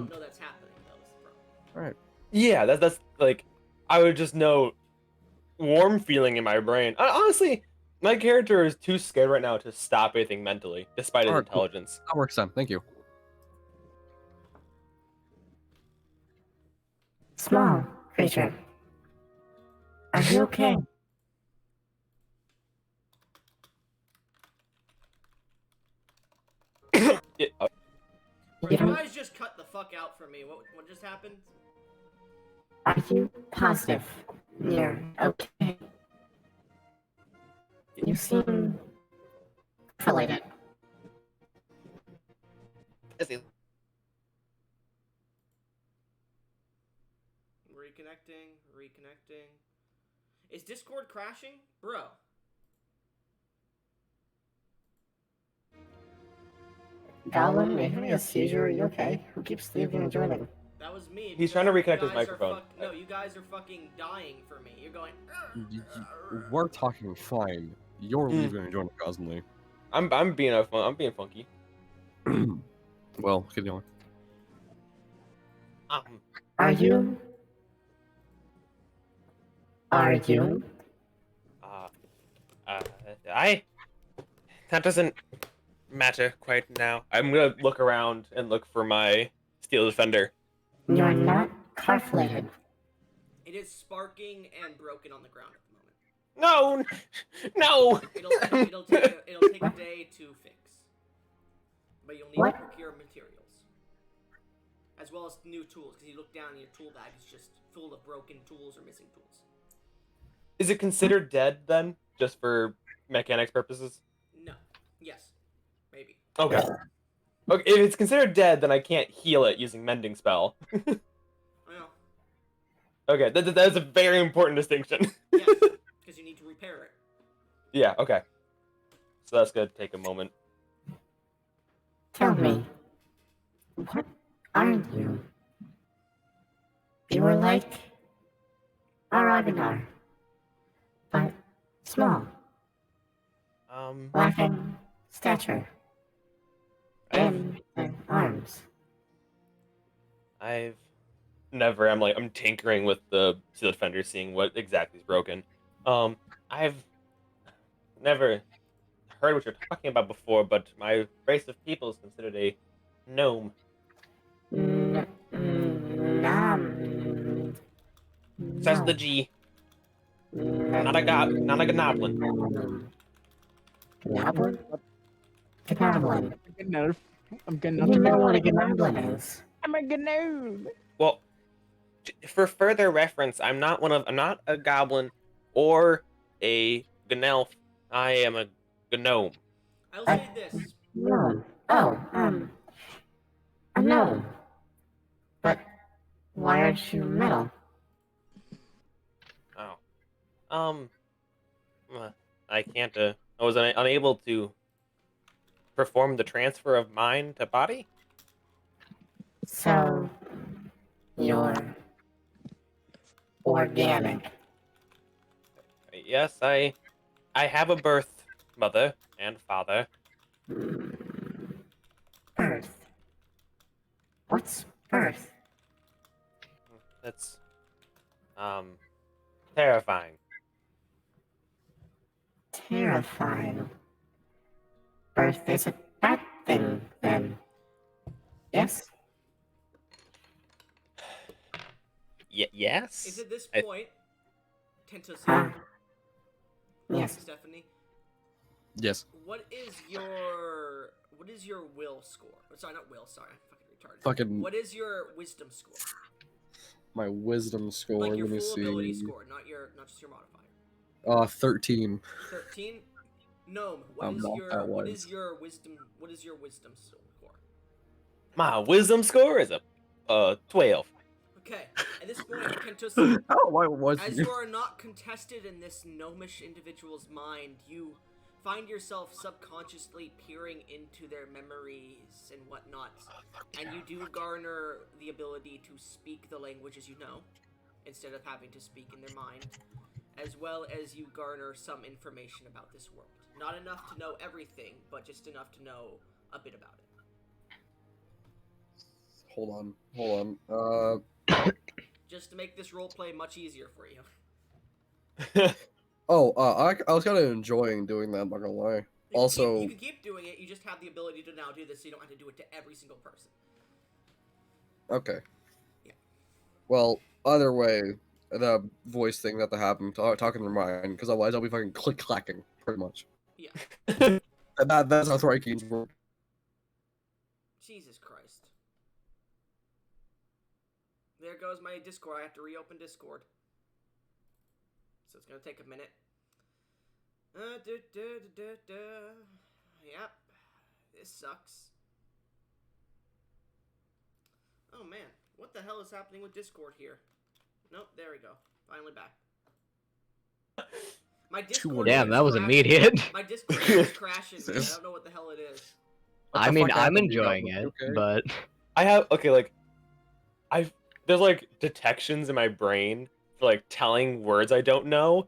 know that's happening though. Is the problem. Alright. Yeah, that's like, I would just know warm feeling in my brain. Honestly, my character is too scared right now to stop anything mentally, despite his Alright, cool. intelligence. That works then, thank you. Small creature. Are you okay? You guys just cut the fuck out for me. What just happened? Are you positive? You're okay. You seem related. Reconnecting. Is Discord crashing? Bro. Goblin, you having a seizure? Are you okay? Who keeps leaving and joining? That was me. He's because trying to you reconnect his guys are microphone. no, you guys are fucking dying for me. You're going. We're talking fine. You're leaving and joining constantly. I'm being funky. Well, keep going. Are you? Are you? That doesn't matter quite now. I'm gonna look around and look for my steel defender. You're not carflated. It is sparking and broken on the ground at the moment. No. It'll take a day to fix, but you'll need What? to procure materials, as well as new tools. Because you look down, and your tool bag is just full of broken tools or missing tools. Is it considered dead then, just for mechanics purposes? No. Yes. Maybe. Okay. Okay. If it's considered dead, then I can't heal it using mending spell. I know. Okay, that is a very important distinction. Yes. Because you need repair it. Yeah, okay. So that's gonna take a moment. Tell me, what are you? You are like Auradon, but small, lacking stature and arms. I've never. I'm tinkering with the seal defender, seeing what exactly is broken. I've never heard what you're talking about before, but my race of people is considered a gnome. Nom. Says the G. Not a goblin. Goblin? Goblin. I'm getting You know what a goblin is. I'm a gnome. Well, for further reference, I'm not a goblin or a gnelf. I am a gnome. I'll say this. Gnome. Oh, a gnome. But why aren't you metal? Oh. I can't. I was unable to perform the transfer of mind to body. So, you're organic. Yes, I have a birth mother and father. Birth. What's birth? That's terrifying. Terrifying. Birth is a bad thing, then. Yes? Yes. Is at this point, Tento's Huh? here. Yes. Stephanie, Yes. what is your will score? Oh, sorry, not will. Sorry, I'm fucking retarded. Fucking What is your wisdom score? my wisdom score. Like your Let me full see. ability score, not just your modifier. 13. 13. Gnome, I'm not that what wise. is your wisdom score? My wisdom score is a 12. Okay, at this point, Kentos, Oh, why was as you? you are not contested in this gnomish individual's mind, you find yourself subconsciously peering into their memories and whatnot, and you do garner the ability to speak the languages you know, instead of having to speak in their mind, as well as you garner some information about this world. Not enough to know everything, but just enough to know a bit about it. Hold on. Just to make this roleplay much easier for you. I was kind of enjoying doing that. I'm not gonna lie. You can keep doing it. You just have the ability to now do this, so you don't have to do it to every single person. Okay. Yeah. Well, either way, the voice thing that happen, talking to mine, because otherwise I'll be fucking click-clacking, pretty much. Yeah. And that's how Thrakeen's work. Jesus Christ. There goes my Discord. I have to reopen Discord. So it's gonna take a minute. Yep. This sucks. Oh man. What the hell is happening with Discord here? Nope, there we go. Finally back. My Discord Damn, keeps that was crashing. immediate. My Discord keeps crashing. I don't know what the hell it is. What I the mean, fuck I'm happened? You enjoying got- it, okay? but I have there's like detections in my brain for like telling words I don't know.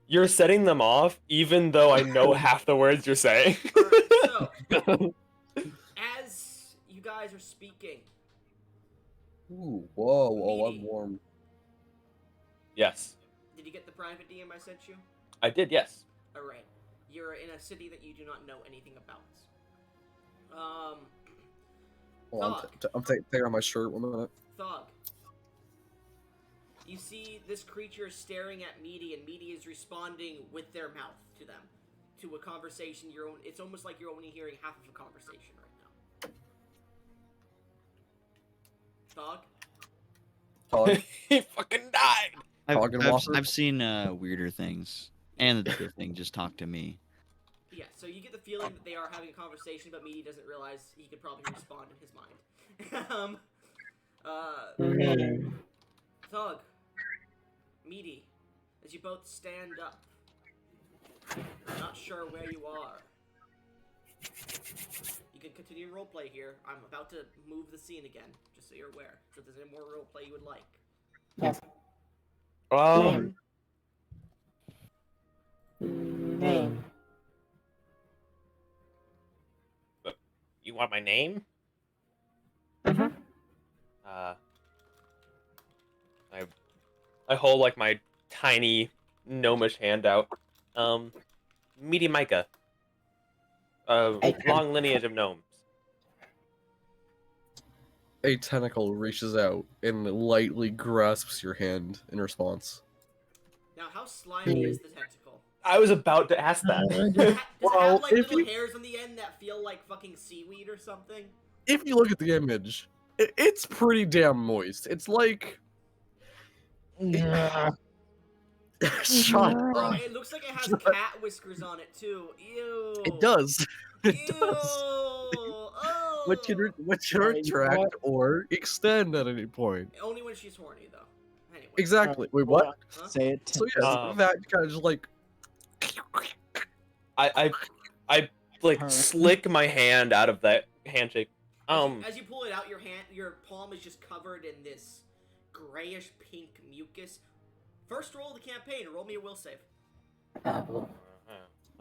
You're setting them off even though I know half the words you're saying. Alright, so as you guys are speaking, Ooh, whoa, I'm Meaty. warm. Yes. did you get the private DM I sent you? I did, yes. Alright. You're in a city that you do not know anything about. Hold on, Thog. I'm taking off my shirt 1 minute. Thog. You see this creature staring at Meaty, and Meaty is responding with their mouth to them. To a conversation it's almost like you're only hearing half of a conversation right now. Thog? Talk. He fucking died. Talking Whopper? I've seen weirder things, and the bigger thing just talk to me. Yeah, so you get the feeling that they are having a conversation, but Meaty doesn't realize he could probably respond in his mind. Thug, Meaty, as you both stand up, Not sure where you are. You can continue roleplay here. I'm about to move the scene again, just so you're aware. So if there's any more roleplay you would like. Yes. Um, Name. you want my name? Mm-hmm. I hold like my tiny gnomish hand out. Meaty Micah. Long lineage of gnomes. A tentacle reaches out and lightly grasps your hand in response. Now, how slimy is the tentacle? I was about to ask that. Does it Well, have like if little you- hairs on the end that feel like fucking seaweed or something? If you look at the image, it's pretty damn moist. It's like... Shut Oh, up. it looks like it has cat whiskers on it too. Ew. It does. It Ew. does. Oh. Which can Are you retract what? or extend at any point. Only when she's horny, though. Anyway. Exactly. Wait, what? Huh? Say it. So yes, Um, that kind of just like... I like Alright. slick my hand out of that handshake. As you pull it out, your palm is just covered in this grayish pink mucus. First roll of the campaign. Roll me a will save.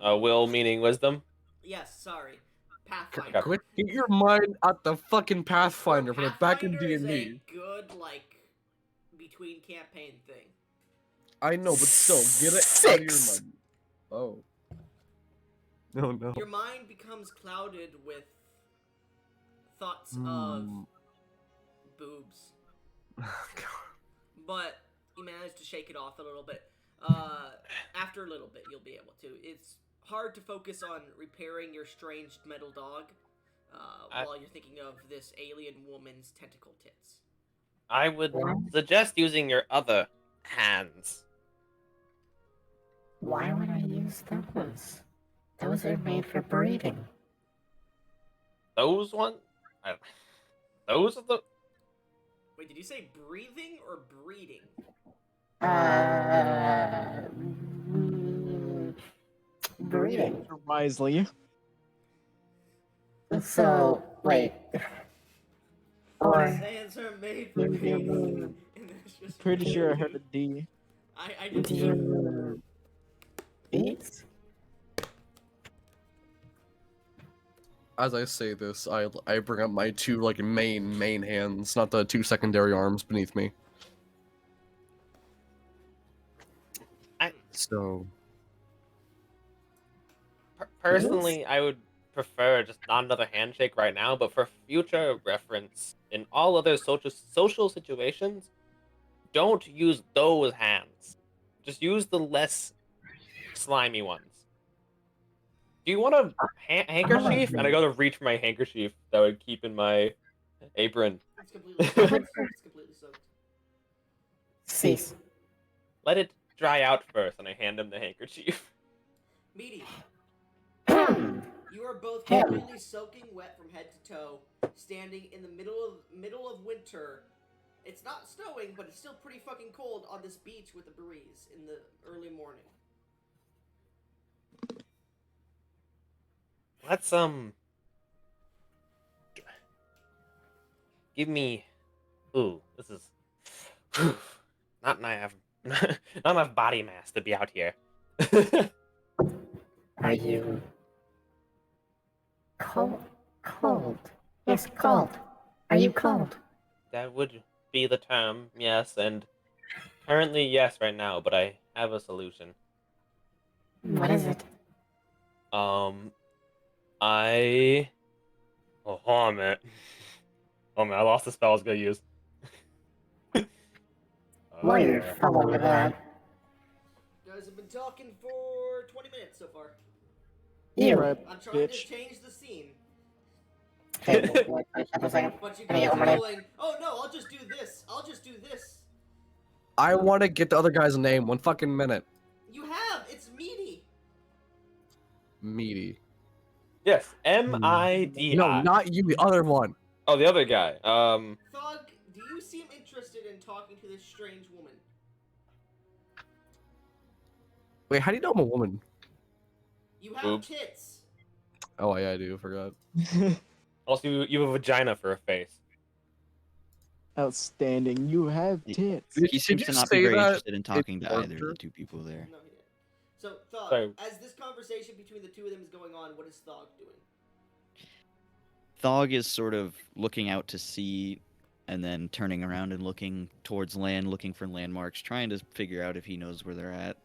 Will meaning wisdom. Yes, sorry. Pathfinder. Okay. Quit, get your mind at the fucking Pathfinder for the back in Pathfinder is D&D. a good, like, between campaign thing. I know, but still, get it out of your 6. mind. Oh. No, no. Your mind becomes clouded with thoughts of Hmm. boobs. But you manage to shake it off a little bit. After a little bit, you'll be able to. It's hard to focus on repairing your strange metal dog while you're thinking of this alien woman's tentacle tits. I would suggest using your other hands. Why would I use those? Those are made for breeding. Those ones? Those are the. Wait, did you say breathing or breeding? Breeding. Wisely. So, wait. These Or, hands are made for breathing. And there's just Pretty sure I heard a D. I did do you... Beats? As I say this, I bring up my two like main hands, not the two secondary arms beneath me. So Personally, I would prefer just not another handshake right now, but for future reference, in all other social situations, don't use those hands. Just use the less slimy ones. Do you want a handkerchief? And I go to reach for my handkerchief that I would keep in my apron. It's completely soaked. It's completely soaked. Cease. Let it dry out first, and I hand him the handkerchief. Meaty, you are both completely soaking wet from head to toe, standing in the middle of winter. It's not snowing, but it's still pretty fucking cold on this beach with a breeze in the early morning. Let's give me. Ooh, this is not enough. Not enough body mass to be out here. Are you... cold? Cold. Yes, cold. Are you cold? That would be the term, yes, and currently yes right now, but I have a solution. What is it? Oh man. Oh man, I lost the spell I was gonna use. While you're fumbling with that, You guys have been talking for 20 minutes so far. you... Right, I'm trying bitch. to change the scene, Okay, wait a second. but you Can I guys get one are more name? going, oh no, I'll just do this. I'll just do this. I want to get the other guy's name. 1 fucking minute. You have. It's Meaty. Meaty. Yes, M-I-D-I. No, not you. The other one. Oh, the other guy. Thug, do you seem interested in talking to this strange woman? Wait, how do you know I'm a woman? You have Boobs. tits. Oh yeah, I do. Forgot. Also, you have a vagina for a face. Outstanding. You have tits. Did He seems you to not say be very that interested in talking to either of character? the two people there. No, he didn't. So, Thog, Sorry. as this conversation between the two of them is going on, what is Thog doing? Thog is sort of looking out to sea and then turning around and looking towards land, looking for landmarks, trying to figure out if he knows where they're at.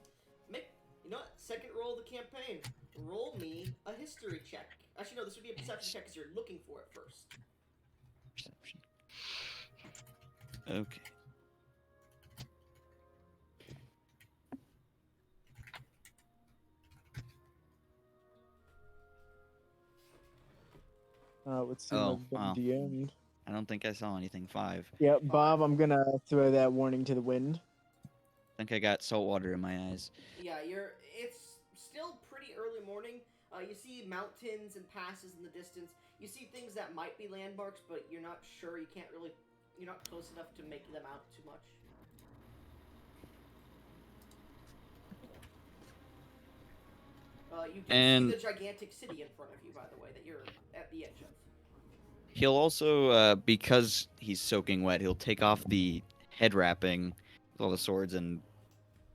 You know what? Second roll of the campaign. Roll me a history check. Actually, no, this would be a perception check because you're looking for it first. Perception. Okay. Let's see Oh, my wow. DM. I don't think I saw anything. 5. Yeah, Bob, I'm gonna throw that warning to the wind. I think I got salt water in my eyes. Yeah, it's still pretty early morning. You see mountains and passes in the distance. You see things that might be landmarks, but you're not sure. You're not close enough to make them out too much. You can see the gigantic city in front of you, by the way, that you're at the edge of. He'll also, because he's soaking wet, he'll take off the head wrapping with all the swords and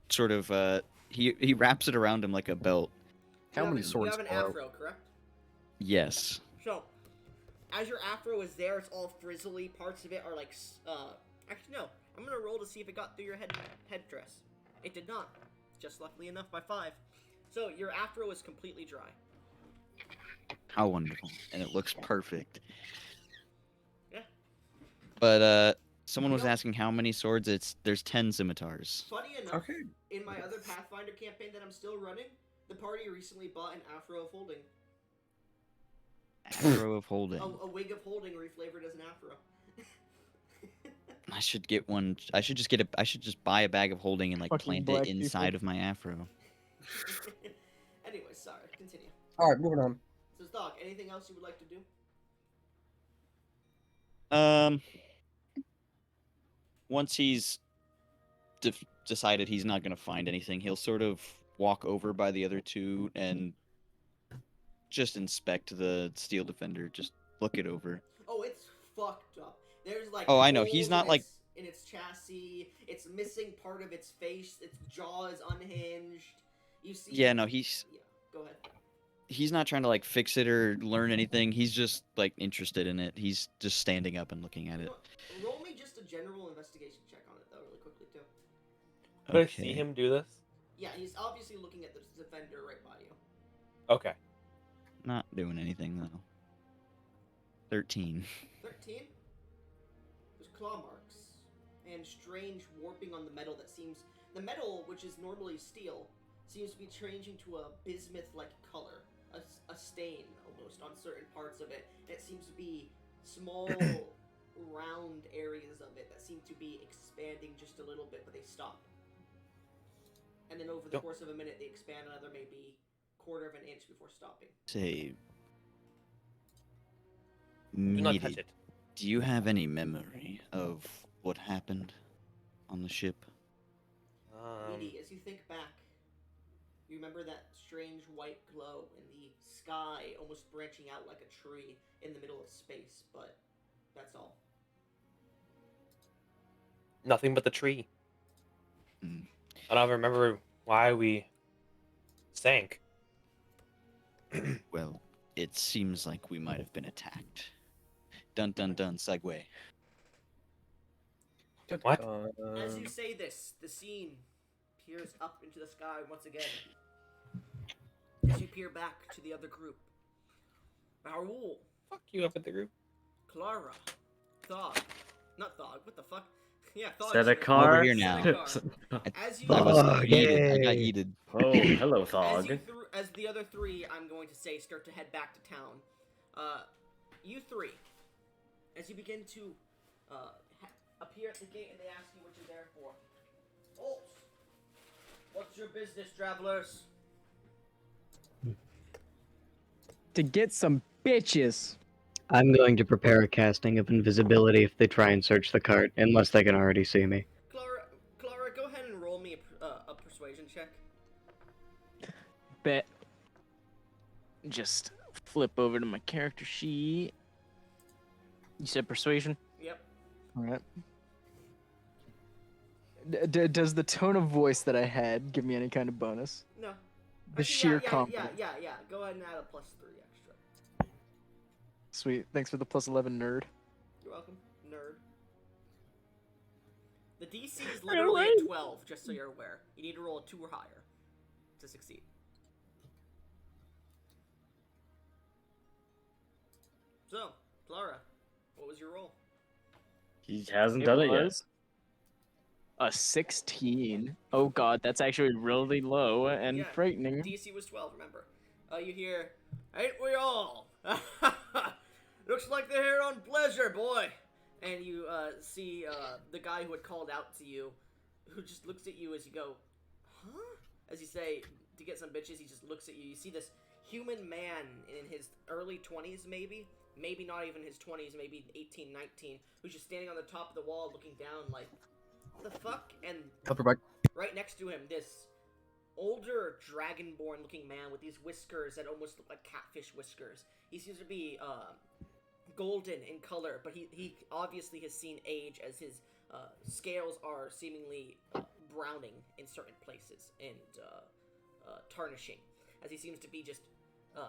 sort of, he wraps it around him like a belt. How many swords You have an are- afro, correct? Yes. So, as your afro is there, it's all frizzly. Parts of it are like, actually no. I'm gonna roll to see if it got through your headdress. It did not. Just luckily enough by 5. So your afro is completely dry. How wonderful. And it looks perfect. Yeah. But, someone was Nope. asking how many swords. There's 10 scimitars. Funny enough, Okay. in my other Pathfinder campaign that I'm still running, the party recently bought an afro of holding. Afro of holding. A wig of holding reflavored as an afro. I should get one. I should just buy a bag of holding and like Fucking plant black it inside people. of my afro. Anyway, sorry. Continue. All right, moving on. So, Doc, anything else you would like to do? Once he's decided he's not going to find anything, he'll sort of walk over by the other two and just inspect the steel defender. Just look it over. Oh, it's fucked up. There's like. Oh, I know. holes He's not in like. in its chassis. It's missing part of its face. Its jaw is unhinged. You see. Yeah, no, he's Yeah. Go ahead. he's not trying to like fix it or learn anything. He's just like interested in it. He's just standing up and looking at You it. know what? Roll me just a general investigation check on it, though, really quickly too. Could I see him do this? Yeah, he's obviously looking at the defender right by you. Okay. Not doing anything though. 13. 13. There's claw marks and strange warping on the metal that seems. The metal, which is normally steel, seems to be changing to a bismuth-like color, a stain almost on certain parts of it. And it seems to be small, round areas of it that seem to be expanding just a little bit, but they stop. And then over the course of a minute, they expand another maybe quarter of an inch before stopping. Say, Do not Meaty, touch it. do you have any memory of what happened on the ship? Meaty, as you think back, you remember that strange white glow in the sky, almost branching out like a tree in the middle of space, but that's all. Nothing but the tree. Hmm. I don't remember why we sank. Well, it seems like we might have been attacked. Dun dun dun, segue. What? As you say this, the scene peers up into the sky once again. As you peer back to the other group. Raoul, Fuck you up at the group. Clara, Thog. Not Thog, what the fuck? Yeah, Thog. Sedekar? Over here now. As you I was Oh, yeeted. I got yay. yeeted. Oh, hello, As, Thog. as the other three, I'm going to say, start to head back to town. You three, as you begin to appear at the gate and they ask you what you're there for. Olds, what's your business, travelers? To get some bitches. I'm going to prepare a casting of invisibility if they try and search the cart, unless they can already see me. Clara, go ahead and roll me a persuasion check. Bet. Just flip over to my character sheet. You said persuasion? Yep. All right. Does the tone of voice that I had give me any kind of bonus? No. The Actually, sheer yeah. confidence. Go ahead and add a +3 extra. Sweet. Thanks for the +11, nerd. You're welcome, nerd. The DC is literally a 12, just so you're aware. You need to roll a 2 or higher to succeed. So, Clara, what was your roll? He hasn't It done it yet. was a 16. Oh god, that's actually really low and Yeah, frightening. DC was 12, remember. You hear, ain't we all? Looks like they're here on pleasure, boy. And you see the guy who had called out to you, who just looks at you as you go, huh? As you say, to get some bitches, he just looks at you. You see this human man in his early 20s, maybe not even his 20s, maybe 18, 19, who's just standing on the top of the wall looking down like, what the fuck? And right next to him, this older dragonborn looking man with these whiskers that almost look like catfish whiskers. He seems to be golden in color, but he obviously has seen age as his scales are seemingly browning in certain places and tarnishing, as he seems to be just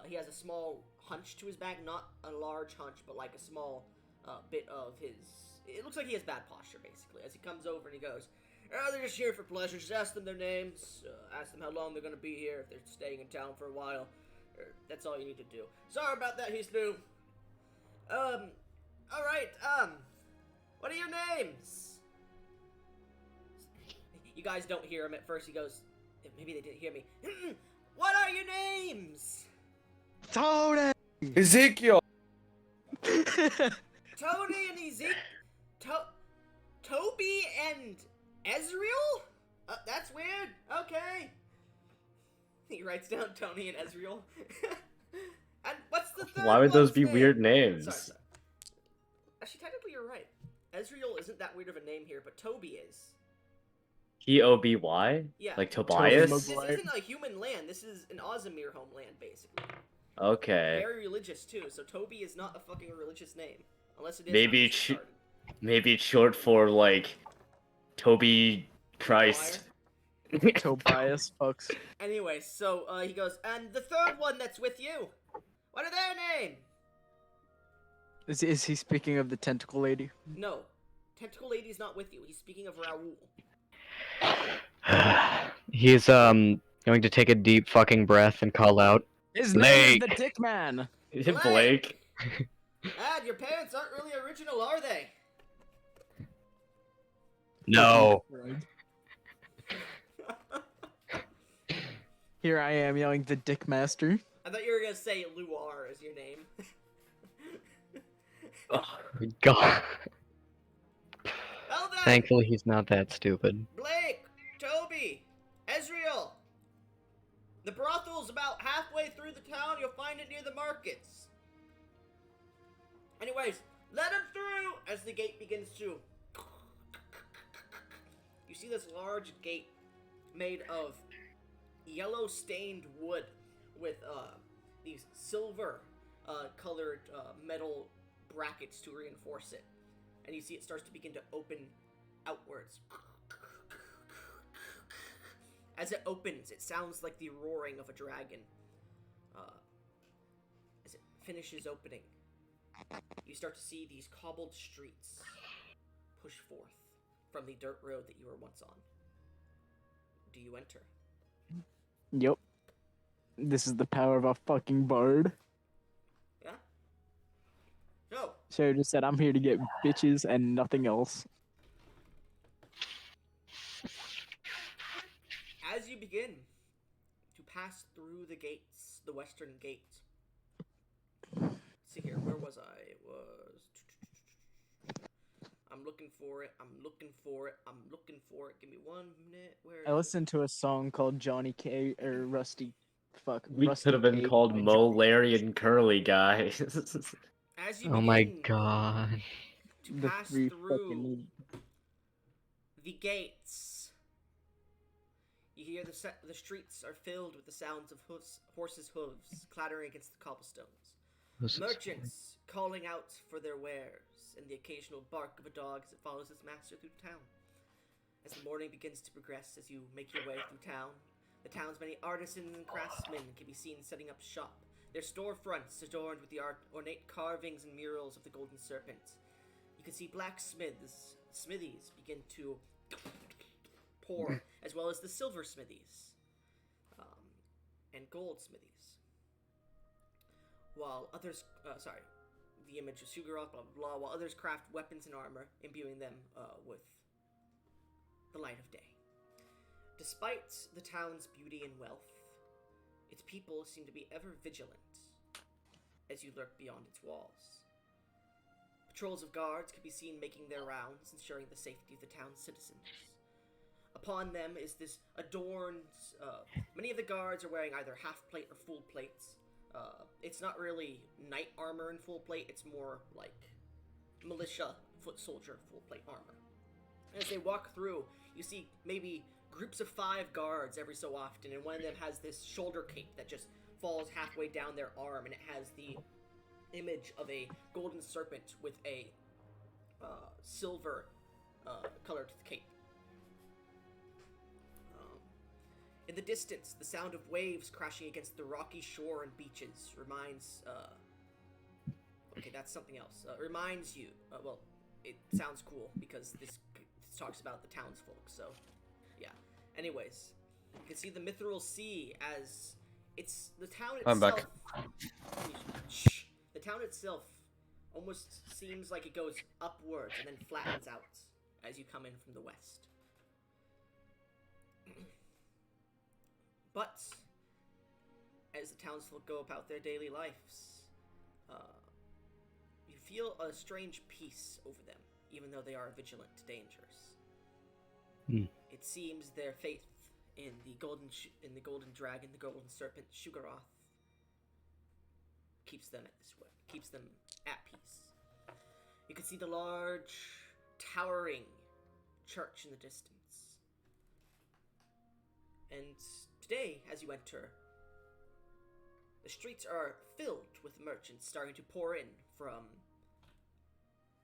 he has a small hunch to his back, not a large hunch, but like a small bit of his, it looks like he has bad posture basically, as he comes over and he goes, they're just here for pleasure. Just ask them their names, ask them how long they're gonna be here, if they're staying in town for a while. That's all you need to do. Sorry about that, he's new. Alright, what are your names? You guys don't hear him at first. He goes, maybe they didn't hear me. What are your names? Tony! Ezekiel! Tony and Ezekiel? Toby and Ezreal? That's weird. Okay. He writes down Tony and Ezreal. And what's the third Why would those one's be name? weird names? Sorry. Actually, technically you're right. Ezreal isn't that weird of a name here, but Toby is. Toby? Yeah. Like Toby Tobias? This Maguire. isn't a human land. This is an Ozamir homeland, basically. Okay. Very religious, too. So Toby is not a fucking religious name. Unless it is. Maybe after she started. Maybe it's short for, like, Toby Christ. Tobias, fucks. Anyway, so he goes, and the third one that's with you. What are their names? Is he speaking of the tentacle lady? No. Tentacle Lady's not with you. He's speaking of Raoul. He's going to take a deep fucking breath and call out, His name is Blake. the Dick Man. Blake. Dad, your parents aren't really original, are they? "No." Here I am yelling the Dick Master. I thought you were gonna say Luar as your name. Oh, God. Well then, Thankfully, he's not that stupid. Blake, Toby, Ezreal. The brothel's about halfway through the town. You'll find it near the markets. Anyways, let him through as the gate begins to. You see this large gate made of yellow stained wood with these silver colored metal brackets to reinforce it. And you see it starts to begin to open outwards. As it opens, it sounds like the roaring of a dragon. As it finishes opening, you start to see these cobbled streets push forth from the dirt road that you were once on. Do you enter? Yep. This is the power of a fucking bard. Yeah? So, Sarah just said, I'm here to get bitches and nothing else. as you begin to pass through the gates, the western gate. Let's see here, where was I? It was... I'm looking for it. Give me 1 minute. Where I listened to a song called Johnny K or Rusty. Fuck. We Rusty could have been K called by Mo, Johnny Larry, K. and Curly, guys. As you Oh my begin god. to The pass three through fucking... the gates, You hear the streets are filled with the sounds of horses' hooves clattering against the cobblestones. Merchants calling out for their wares, and the occasional bark of a dog as it follows its master through town. As the morning begins to progress, as you make your way through town, the town's many artisans and craftsmen can be seen setting up shop, their storefronts adorned with the ornate carvings and murals of the Golden Serpent. You can see smithies begin to pour, as well as the silversmithies and goldsmithies. While others, the image of Sugaroth, blah blah blah, while others craft weapons and armor, imbuing them with the light of day. Despite the town's beauty and wealth, its people seem to be ever vigilant as you lurk beyond its walls. Patrols of guards can be seen making their rounds, ensuring the safety of the town's citizens. Upon them is this adorned, many of the guards are wearing either half plate or full plates. It's not really knight armor in full plate, it's more like militia foot soldier full plate armor. As they walk through, you see maybe groups of 5 guards every so often, and one of them has this shoulder cape that just falls halfway down their arm, and it has the image of a golden serpent with a silver colored cape. In the distance, the sound of waves crashing against the rocky shore and beaches reminds, okay, that's something else. Reminds you, well, it sounds cool because this talks about the townsfolk, so, yeah. Anyways, you can see the Mithril Sea as it's, the town itself... I'm back. Shh. The town itself almost seems like it goes upwards and then flattens out as you come in from the west. But, as the townsfolk go about their daily lives, you feel a strange peace over them, even though they are vigilant to dangers. It seems their faith in the golden dragon, the golden serpent, Sugaroth, keeps them at peace. You can see the large, towering church in the distance. And today, as you enter, the streets are filled with merchants starting to pour in from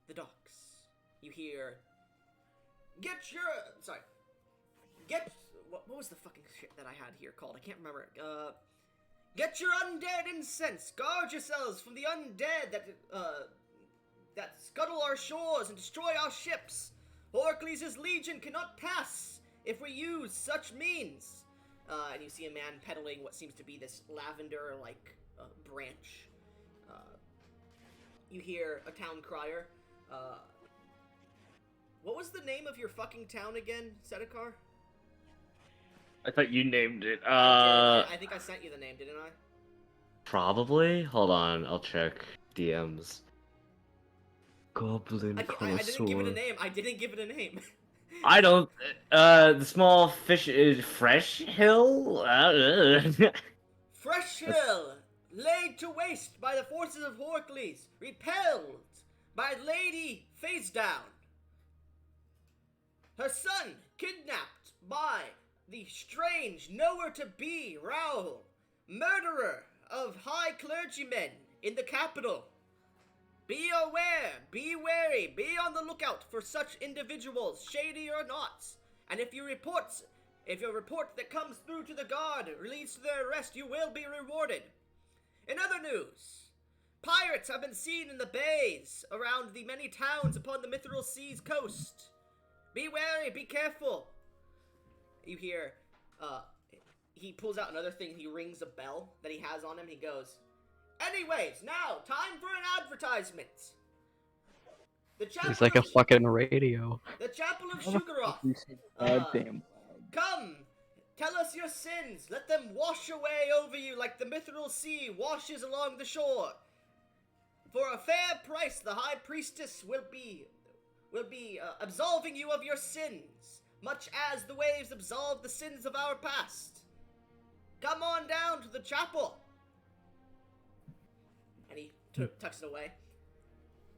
the docks. You hear, what was the fucking shit that I had here called? I can't remember it. Get your undead incense! Guard yourselves from the undead that scuttle our shores and destroy our ships! Orcles' legion cannot pass if we use such means! And you see a man peddling what seems to be this lavender-like branch. You hear a town crier. What was the name of your fucking town again, Sedekar? I thought you named it. I think I sent you the name, didn't I? Probably. Hold on, I'll check DMs. Goblin I Connoisseur. didn't give it a name. I didn't give it a name. I don't. The small fish is Fresh Hill. Fresh Hill, laid to waste by the forces of Horcles, repelled by Lady Facedown. Her son kidnapped by the strange nowhere-to-be Raoul, murderer of high clergymen in the capital. Be aware, be wary, be on the lookout for such individuals, shady or not. And if your report that comes through to the guard leads to their arrest, you will be rewarded. In other news, pirates have been seen in the bays around the many towns upon the Mithril Sea's coast. Be wary, be careful. You hear, he pulls out another thing, he rings a bell that he has on him, he goes, anyways, now, time for an advertisement. It's like a fucking radio. The Chapel of Sugaroth. Goddamn. Come, tell us your sins. Let them wash away over you like the Mithril Sea washes along the shore. For a fair price, the High Priestess will be absolving you of your sins, much as the waves absolve the sins of our past. Come on down to the chapel. And he tucks it away.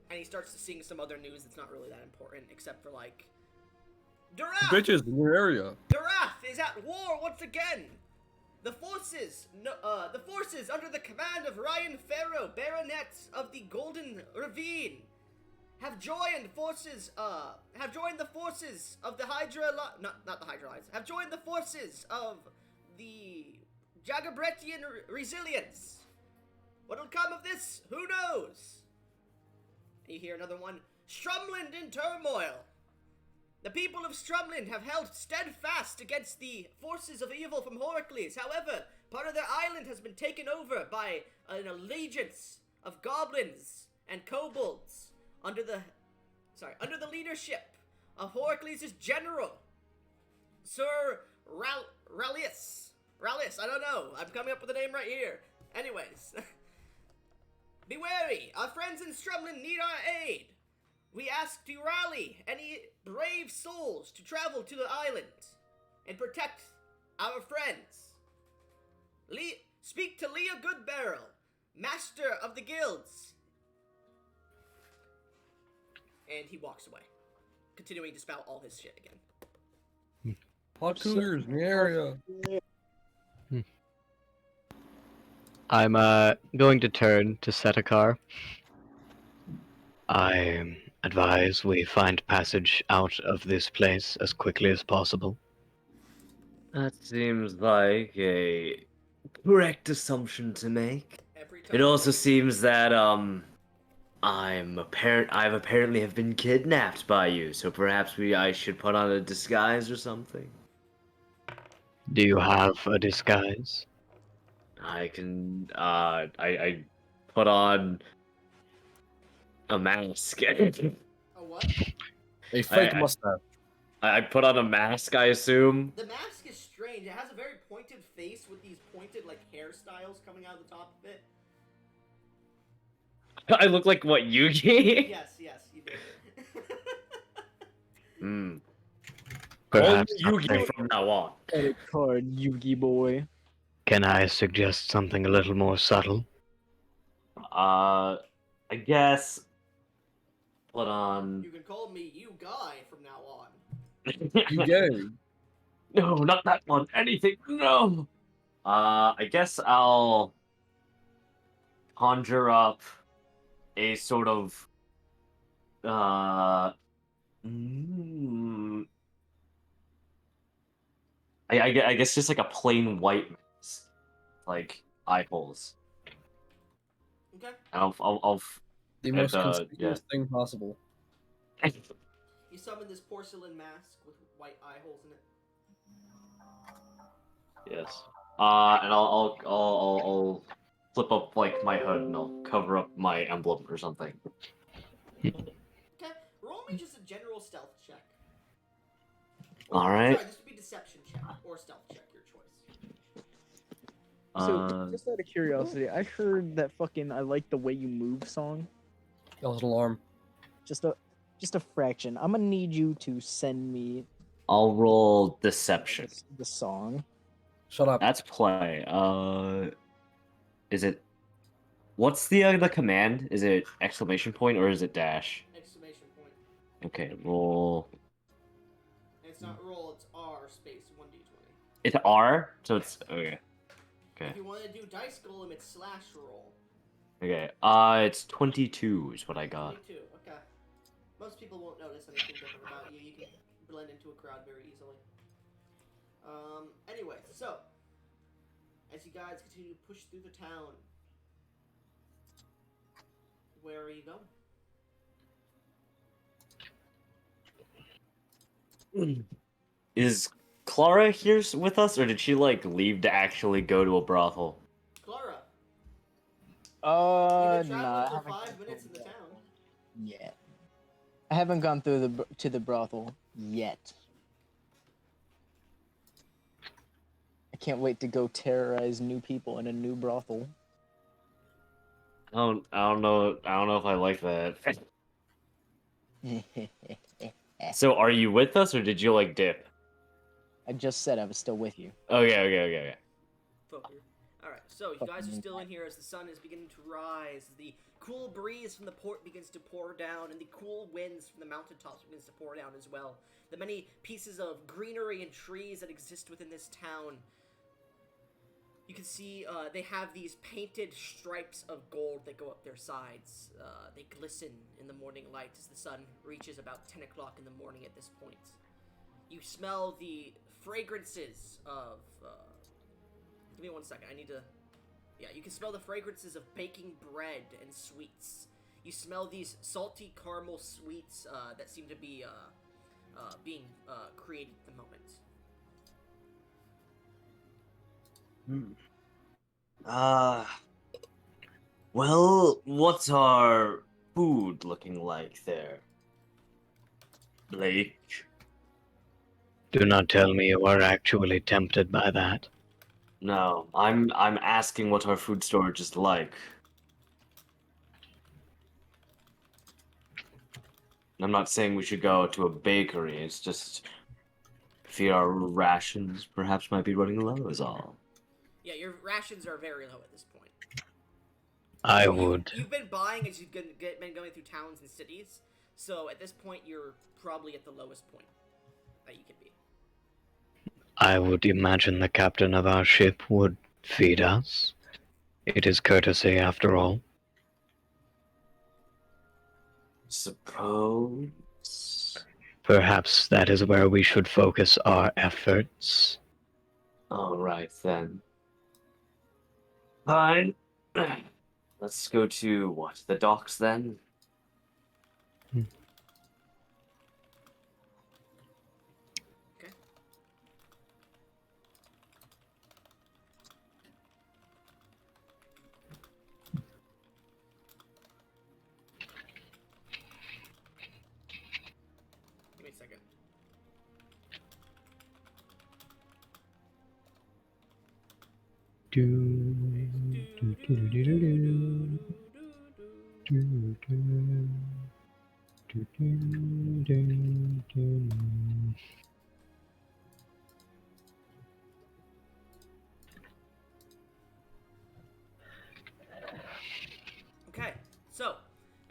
And he starts to sing some other news that's not really that important, except for, like, Darath! Bitches in your area. Darath! path is at war once again. The forces under the command of Ryan Farrow, Baronet of the Golden Ravine, have joined the forces of the Hydra, not the Hydra Alliance, have joined the forces of the Jagabretian Resilience. What'll come of this? Who knows? And you hear another one. Strumland in turmoil. The people of Strumland have held steadfast against the forces of evil from Horicles. However, part of their island has been taken over by an allegiance of goblins and kobolds under the leadership of Horicles' general, Sir Rallius, I don't know. I'm coming up with a name right here. Anyways. Be wary. Our friends in Strumland need our aid. We ask to rally any brave souls to travel to the island and protect our friends. Speak to Leah Goodbarrel, master of the guilds. And he walks away, continuing to spout all his shit again. Hot cougars in the area. I'm going to turn to Setakar. I advise we find passage out of this place as quickly as possible. That seems like a correct assumption to make. It also seems that I've apparently have been kidnapped by you, so perhaps I should put on a disguise or something. Do you have a disguise? I can I put on a mask. A what? A fake I- mustache. I put on a mask, I assume. The mask is strange. It has a very pointed face with these pointed, like, hairstyles coming out of the top of it. I look like what, Yugi? Yes, you do. Hmm. Perhaps Yugi something- from now on. Credit card, Yugi boy. Can I suggest something a little more subtle? I guess put on. You can call me You Guy from now on. You gay. No, not that one. Anything. No. I guess I'll conjure up a sort of I guess just like a plain white mask, like eye holes. Okay. And I'll The And, most yeah. conspicuous thing possible. You summon this porcelain mask with white eye holes in it. Yes. And I'll flip up like my hood and I'll cover up my emblem or something. Okay. Roll me just a general stealth check. All right. Sorry, this would be deception check or stealth check, your choice. So, just out of curiosity, I heard that fucking "I Like the Way You Move" song. That was an alarm. Just a fraction. I'm gonna need you to send me I'll roll deception. the song. Shut up. That's play. Is it? What's the command? Is it exclamation point or is it dash? Exclamation point. Okay, roll. And it's not roll, it's R space 1d20. It's R, so it's okay. Okay. If you want to do dice golem, it's slash roll. Okay. It's 22 is what I got. 22, okay. Most people won't notice anything different about you. You can blend into a crowd very easily. Anyway, so as you guys continue to push through the town, where are you going? Is Clara here with us, or did she like leave to actually go to a brothel? Clara, you've been Nah. traveling for 5 minutes in the town. Yet. I haven't gone through to the brothel yet. I can't wait to go terrorize new people in a new brothel. I don't know if I like that. So are you with us, or did you like dip? I just said I was still with you. Okay. Fucker. Alright, so you guys are still in here as the sun is beginning to rise, the cool breeze from the port begins to pour down, and the cool winds from the mountaintops begins to pour down as well. The many pieces of greenery and trees that exist within this town, you can see they have these painted stripes of gold that go up their sides. They glisten in the morning light as the sun reaches about 10 o'clock in the morning at this point. You smell the fragrances of... give me 1 second, I need to... Yeah, you can smell the fragrances of baking bread and sweets. You smell these salty caramel sweets that seem to be being created at the moment. Well, what's our food looking like there, Blake? Do not tell me you are actually tempted by that. No, I'm asking what our food storage is like. I'm not saying we should go to a bakery. It's just fear our rations perhaps might be running low is all. Yeah, your rations are very low at this point. I would. You've been buying as you've been going through towns and cities, so at this point you're probably at the lowest point that you can be. I would imagine the captain of our ship would feed us. It is courtesy, after all. Suppose. Perhaps that is where we should focus our efforts. All right then. Fine. Let's go to what? The docks then? Okay. Give me a second. Okay, so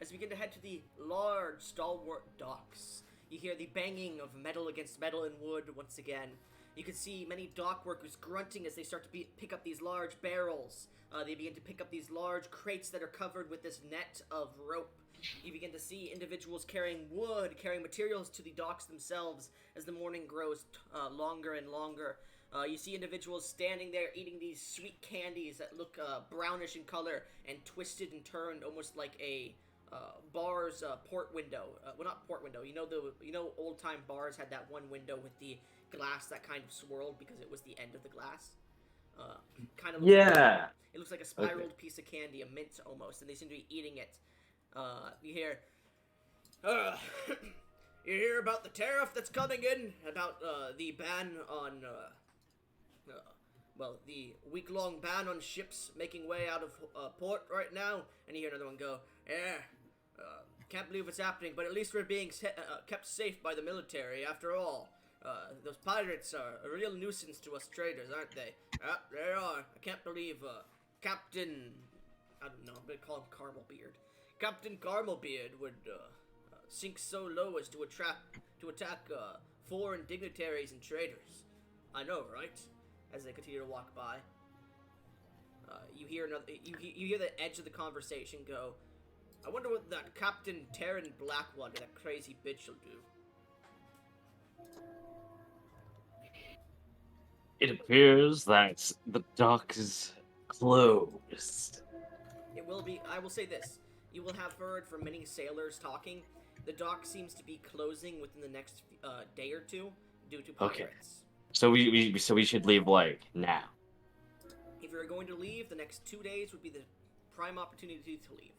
as we begin to head to the large, stalwart docks, you hear the banging of metal against metal and wood once again. You can see many dock workers grunting as they start to pick up these large barrels. They begin to pick up these large crates that are covered with this net of rope. You begin to see individuals carrying wood, carrying materials to the docks themselves as the morning grows longer and longer. You see individuals standing there eating these sweet candies that look brownish in color and twisted and turned almost like a bar's port window. Well, not port window. You know, old time bars had that one window with the glass that kind of swirled because it was the end of the glass. Kind of. Yeah. It looks like a spiraled piece of candy, a mint almost, and they seem to be eating it. You hear, you hear about the tariff that's coming in, about the ban on, well, the week-long ban on ships making way out of port right now, and you hear another one go, can't believe it's happening, but at least we're being kept safe by the military after all. Those pirates are a real nuisance to us traders, aren't they? They are. I can't believe, Captain, I don't know, I'm gonna call him Camelbeard. Captain Camelbeard would sink so low as to attack foreign dignitaries and traders. I know, right? As they continue to walk by, you hear another. You hear the edge of the conversation go. I wonder what that Captain Terran Blackwater, that crazy bitch, will do. It appears that the dock is closed. It will be. I will say this. You will have heard from many sailors talking. The dock seems to be closing within the next day or two due to pirates. Okay. So we should leave like now. If you're going to leave, the next 2 days would be the prime opportunity to leave.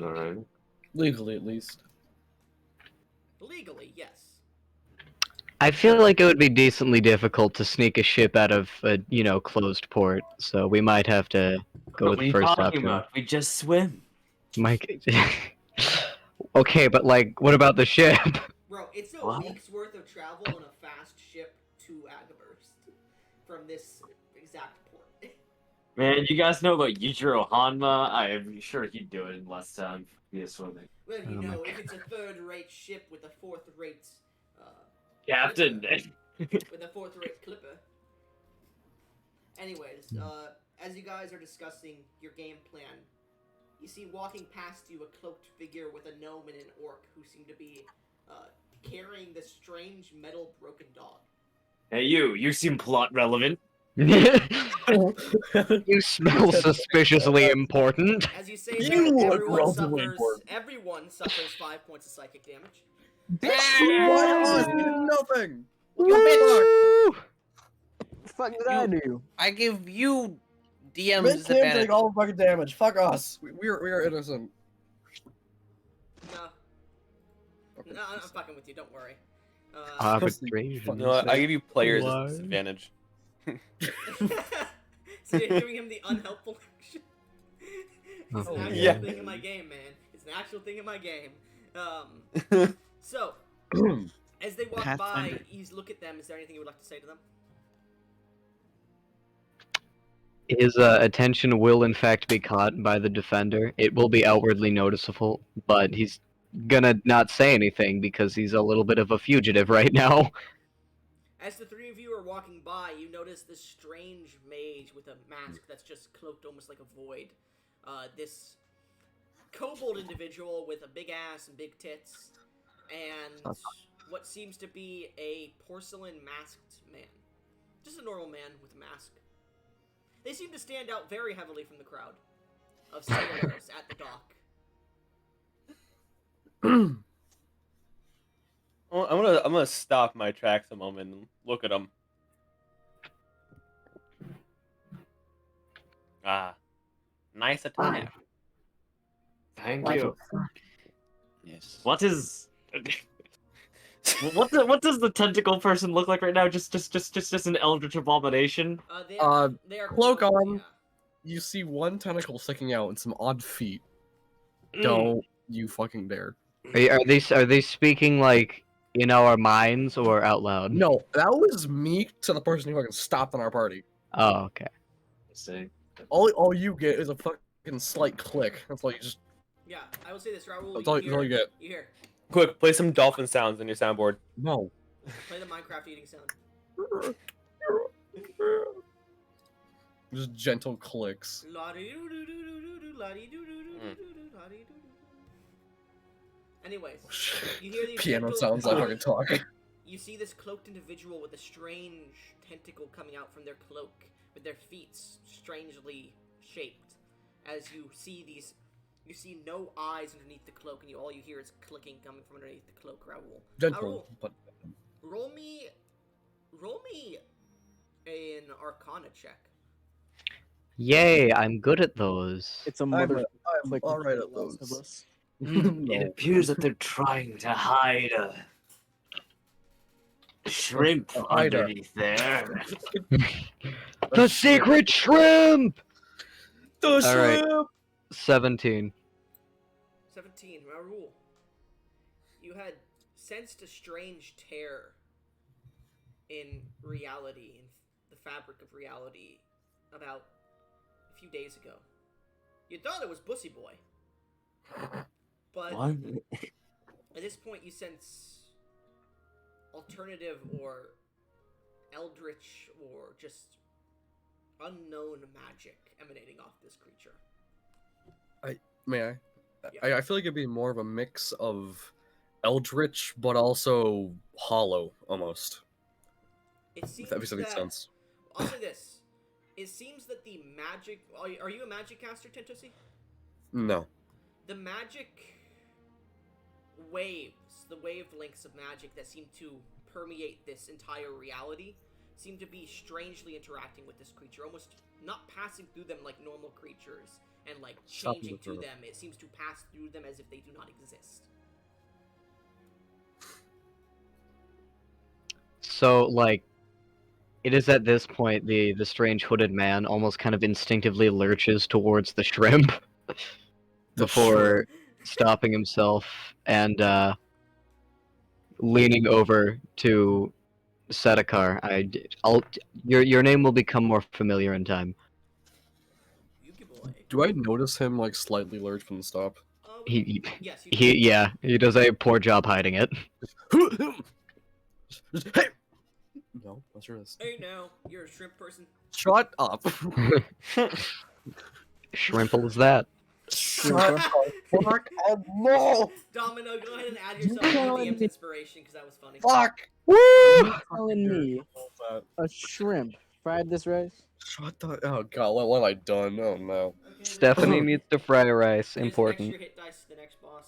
All right. Legally, at least. Legally, yes. I feel like it would be decently difficult to sneak a ship out of a, closed port, so we might have to go with the first option. About? We just swim. Mike. Okay, but what about the ship? Bro, it's a week's worth of travel on a fast ship to Agaburst from this exact port. Man, you guys know about Yujiro Hanma? I'm sure he'd do it in less time. Yeah, swimming. Well, Oh my if it's a third-rate ship with a fourth-rate, Captain. with a fourth-rate clipper. Anyways, as you guys are discussing your game plan, you see walking past you a cloaked figure with a gnome and an orc who seem to be carrying this strange metal broken dog. Hey, you seem plot relevant. You smell suspiciously important. As you say You that, look everyone relatively suffers. important. Everyone suffers 5 points of psychic damage. Why us? We did nothing. Woo! Fuck did I do? I give you DM's Mid Tim advantage. take all the fucking damage. Fuck us. We are innocent. No, I'm fucking with you. Don't worry. Arbitration. No, I give you players Why? disadvantage. So you're giving him the unhelpful action. It's an Oh, actual yeah. thing in my game, man. It's an actual thing in my game. So, as they walk by, Pathfinder. you look at them. Is there anything you would like to say to them? His attention will in fact be caught by the defender. It will be outwardly noticeable, but he's gonna not say anything because he's a little bit of a fugitive right now. As the three of you are walking by, you notice this strange mage with a mask that's just cloaked almost like a void. This kobold individual with a big ass and big tits, and what seems to be a porcelain masked man. Just a normal man with a mask. They seem to stand out very heavily from the crowd of sailors at the dock. Well, I'm gonna stop my tracks a moment and look at them. Ah, nice attire. Thank What you. the fuck? Yes. What is? What does the tentacle person look like right now? Just an eldritch abomination. They Uh, are cloak cloaked, on. yeah. You see one tentacle sticking out and some odd feet. Mm. Don't you fucking dare. Are they speaking like in our minds or out loud? No, that was me to the person who fucking stopped on our party. Oh, okay. See. All you get is a fucking slight click. That's all you just. Yeah, I will say this, Raul. That's all you get. You hear. Quick, play some dolphin sounds on your soundboard. No. Play the Minecraft eating sound. Just gentle clicks. Anyways, you hear these Piano gentle- sounds like fucking talk. You see this cloaked individual with a strange tentacle coming out from their cloak, with their feet strangely shaped. As you see no eyes underneath the cloak, and all you hear is clicking coming from underneath the cloak, Raul. Gentle, but Roll me an Arcana check. Yay, I'm good at those. It's a I'm mother. alright at Last of those. Us. It appears that they're trying to hide a shrimp Hide a- underneath there. The secret shrimp! The Alright. shrimp! 17. 17, Raul. You had sensed a strange tear in reality, in the fabric of reality, about a few days ago. You thought it was Bussy Boy. But What? at this point you sense alternative or eldritch or just unknown magic emanating off this creature. May I? Yeah. I feel like it'd be more of a mix of eldritch, but also hollow, almost. It seems If that makes any that, sense. I'll say this. It seems that the magic... Are you a magic caster, Tentosi? No. The magic waves, the wavelengths of magic that seem to permeate this entire reality, seem to be strangely interacting with this creature, almost not passing through them like normal creatures, and like changing to them. It seems to pass through them as if they do not exist. So, like, it is at this point the strange hooded man almost kind of instinctively lurches towards the shrimp before stopping himself and leaning over to Sedekar. Your name will become more familiar in time. Do I notice him like slightly lurch from the stop? Yes, you He does a poor job hiding it. Hey! No, what's yours? Hey, now you're a shrimp person. Shut up. Shrimple is that? Shut the fuck up. No! Domino, go ahead and add yourself to the DM's inspiration because that was funny. Fuck! You're telling me That. a shrimp fried this rice? Shut the. Oh god, what have I done? Oh no. Stephanie needs to fry rice. Here's Important. Extra hit dice to the next boss.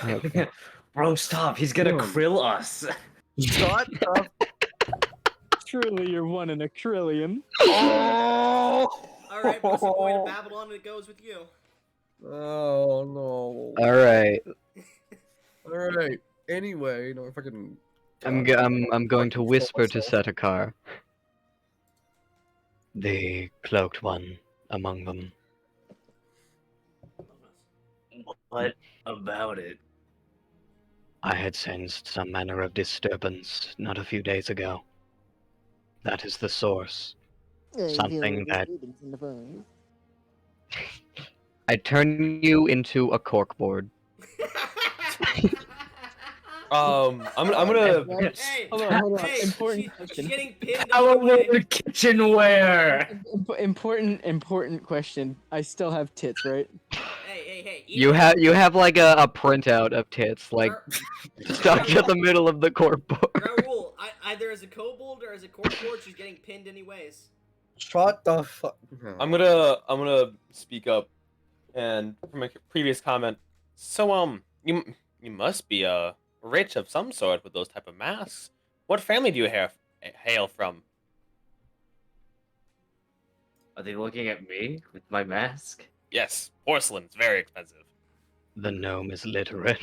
Okay. Bro, stop. He's gonna krill us. Shut up. Truly, you're one in a trillion. Oh! Alright, what's the point of Babylon? It goes with you. Oh no. All right. Alright. Anyway, no, if I can. I'm going to whisper to Setakar. The cloaked one among them. What about it? I had sensed some manner of disturbance not a few days ago. That is the source. Something that I turn you into a corkboard. I'm gonna. Hey, Hold on. hey, Important she's question. getting pinned How on the way. about kitchenware? Important question. I still have tits, right? Hey. You have like a printout of tits, like stuck to the middle of the corkboard. Raoul, either as a kobold or as a corkboard, she's getting pinned anyways. Shut the fuck. I'm gonna speak up, and from a previous comment. So you must be rich of some sort with those type of masks. What family do you hail from? Are they looking at me with my mask? Yes, porcelain. It's very expensive. The gnome is literate.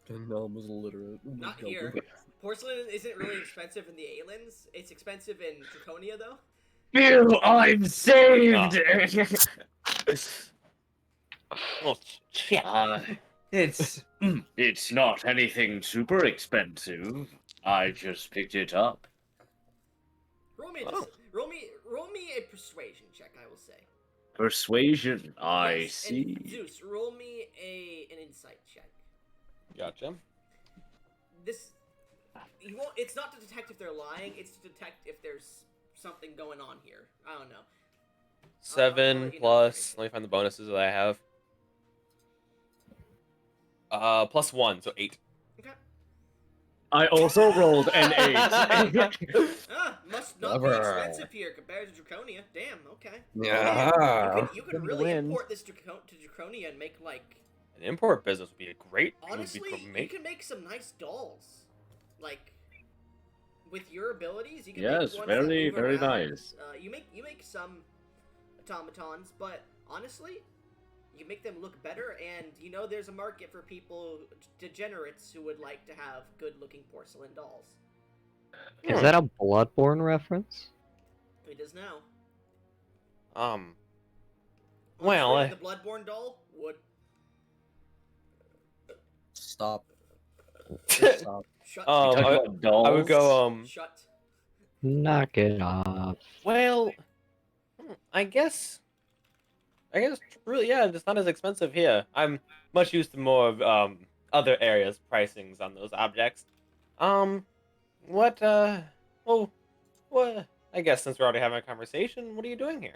The gnome was illiterate. Not here. Porcelain isn't really expensive in the Aelins. It's expensive in Draconia, though. Phew, I'm saved! Oh, shit. It's not anything super expensive. I just picked it up. Roll me a persuasion check, I will say. Persuasion, I Yes, see. And Zeus, roll me an insight check. Gotcha. It's not to detect if they're lying, it's to detect if there's something going on here. I don't know. 7 plus. Let me find the bonuses that I have. Plus 1, so 8. Okay. I also rolled an 8. Must not be expensive here compared to Draconia. Damn, okay. Yeah. You could really import this to Draconia and make, like... An import business would be great. Honestly, you can make some nice dolls. Like, with your abilities, you can make ones that move very around. nice. You make some automatons, but honestly, you make them look better, and you know there's a market for people, degenerates, who would like to have good-looking porcelain dolls. Is that a Bloodborne reference? It is now. Well, Honestly, the Bloodborne doll would... Stop. Shut. I would go, Shut. Knock it off. well, I guess, really, yeah, it's not as expensive here. I'm much used to more of, other areas' pricings on those objects. What, I guess since we're already having a conversation, what are you doing here?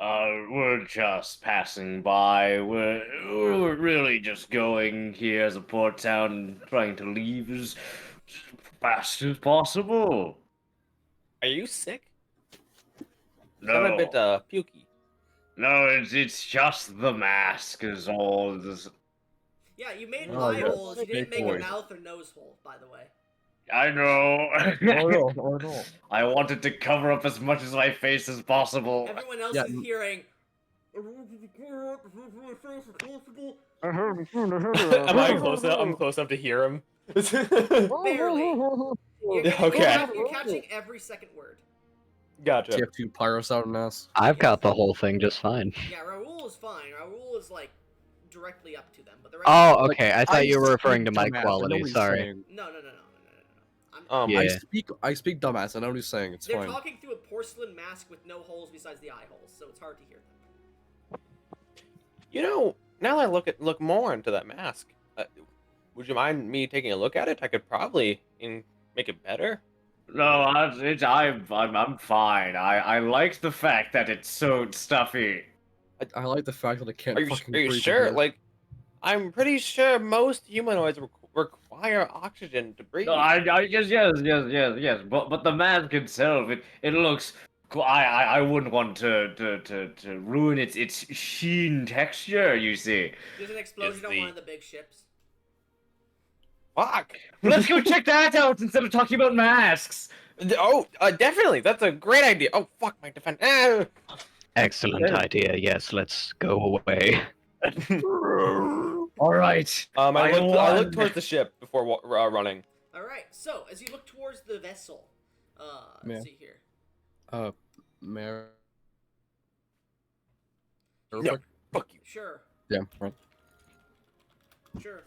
We're just passing by. We're really just going here as a port town and trying to leave as fast as possible. Are you sick? No, I'm a bit, pukey. no, it's just the mask is all. Yeah, you made Oh, eye yeah. holes. You didn't make a Boy. mouth or nose hole, by the way. I know. Oh no. I wanted to cover up as much of my face as possible. Everyone else Yeah, is hearing. Am I close enough? I'm close enough to hear him. Barely. Okay. You're catching every second word. Gotcha. TF2 Pyros out in ass. I've got the whole thing just fine. Yeah, Raoul is fine. Raoul is like directly up to them, but the rest. Oh, okay. I thought you were speak referring to my dumbass, I know quality. what he's Sorry. saying. No. Yeah. Yeah. I speak dumbass. I know what he's saying. It's They're fine. talking through a porcelain mask with no holes besides the eye holes, so it's hard to hear them. You know, now that I look more into that mask, would you mind me taking a look at it? I could probably make it better. No, I'm fine. I like the fact that it's so stuffy. I like the fact that I can't Are you, fucking are you breathe in sure? here. Like, I'm pretty sure most humanoids require oxygen to breathe. No, yes. But the mask itself, it looks. I wouldn't want to ruin its sheen texture. You see. There's an explosion on one of the big ships. Fuck. Let's go check that out instead of talking about masks. Oh, definitely. That's a great idea. Oh, fuck my defense. Excellent idea. Yes, let's go away. All right. I look towards the ship before running. All right. So as you look towards the vessel, let's see here. Mayor. No, fuck you. Sure. Yeah, right. Sure.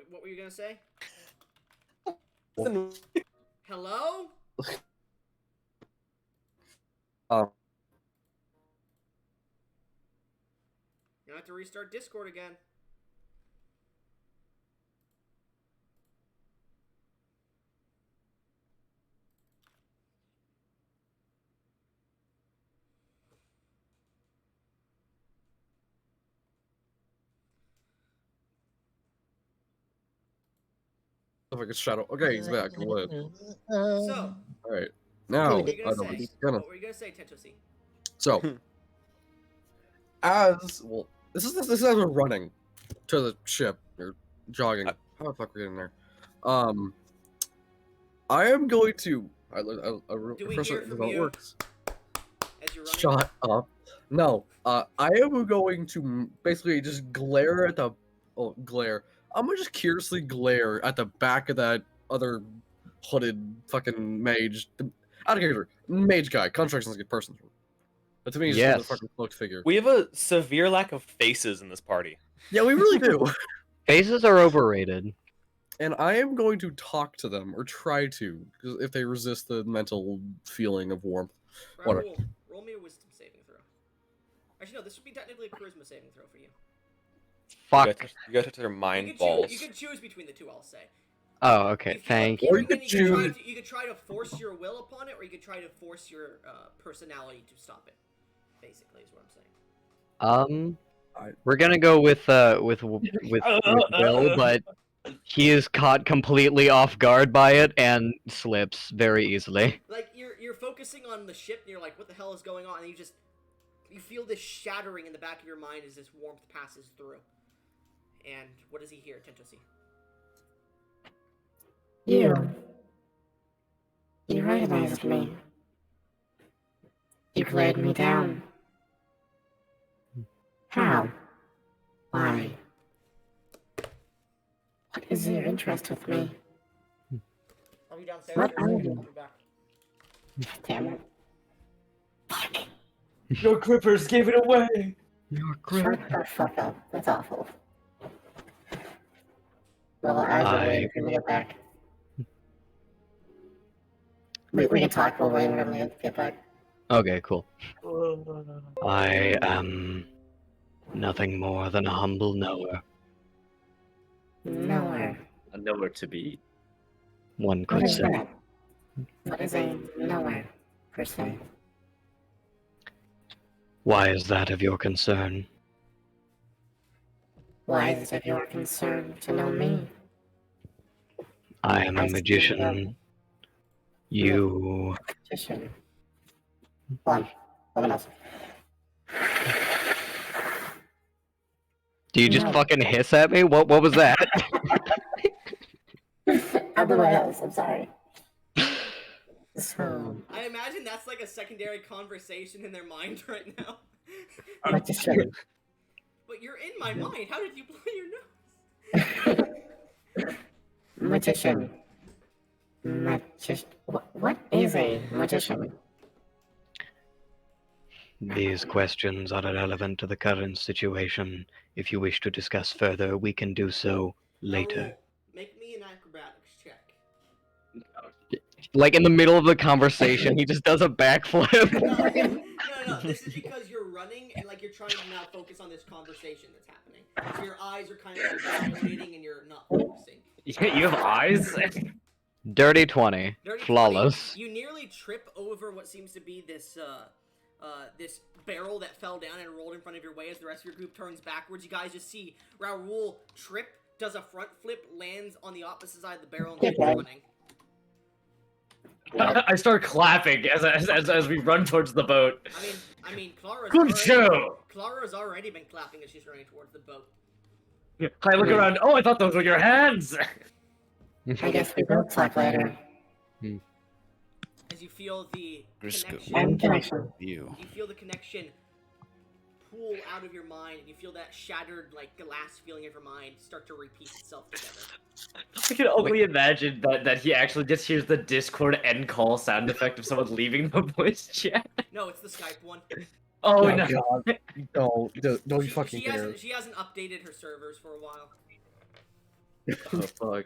What were you gonna say? Hello? You have to restart Discord again. Like a shadow. Okay, he's back. What? So, All right. Now, what were you I gonna don't say? know. What were you gonna say, Tentosi? So, as well, this is as we're running to the ship or jogging. How the fuck are we getting there? I am going to. Do we refresh hear it from how it you works. as you're running? Shut up. No. I am going to basically just glare at the. Oh, glare. I'm gonna just curiously glare at the back of that other hooded fucking mage. Out of character. Mage guy. Construction's a good person. But to me, he's just a fucking cloaked figure. We have a severe lack of faces in this party. Yeah, we really do. Faces are overrated. And I am going to talk to them, or try to, because if they resist the mental feeling of warmth. Whatever. Raul, roll me a wisdom saving throw. Actually, no, this would be technically a charisma saving throw for you. Fuck. You gotta touch their mind You balls. can choose between the two, I'll say. Oh, okay. Thank you. Or you could choose. You could try to force your will upon it, or you could try to force your personality to stop it. Basically, is what I'm saying. We're gonna go with Will, but he is caught completely off guard by it and slips very easily. Like you're focusing on the ship, and you're like, "What the hell is going on?" And you feel this shattering in the back of your mind as this warmth passes through. And what does he hear, Tentosi? You recognized me. You glared me down. How? Why? What is your interest with me? I'll be downstairs. What are you? I'll be back. Damn it. Your grippers gave it away. Shut the fuck up. That's awful. Well, I wait for me to get back. We can talk while waiting for me to get back. Okay, cool. I am nothing more than a humble knower. Nowhere. A nowhere to be. One What could is say. that? What is a nowhere, per se? Why is that of your concern? Why is it of your concern to know me? I am a I see magician. You. Magician. One. Someone else. Do you just No. fucking hiss at me? What was that? Everyone else, I'm sorry. So, I imagine that's like a secondary conversation in their mind right now. magician. But you're in my mind. How did you blow your nose? Magician. What is a magician? These questions are irrelevant to the current situation. If you wish to discuss further, we can do so later. Raul, make me an acrobatics check. Like in the middle of the conversation, he just does a backflip. No. This is because you're running and like you're trying to now focus on this conversation that's happening. So your eyes are kind of like dilating and you're not focusing. You have eyes? Dirty 20. Dirty Flawless. 20, you nearly trip over what seems to be this this barrel that fell down and rolled in front of your way as the rest of your group turns backwards. You guys just see Raoul trip, does a front flip, lands on the opposite side of the barrel, and keeps running. I start clapping as we run towards the boat. I mean, Good show. Clara's already been clapping as she's running towards the boat. I look around. Oh, I thought those were your hands. I guess we will talk later. As you feel the connection. You. You feel the connection pool out of your mind, and you feel that shattered, like, glass feeling of your mind start to repeat itself together. I can only imagine that he actually just hears the Discord end call sound effect of someone leaving the voice chat. No, it's the Skype one. Oh no! God. Don't you fucking she care. She hasn't updated her servers for a while. Oh fuck!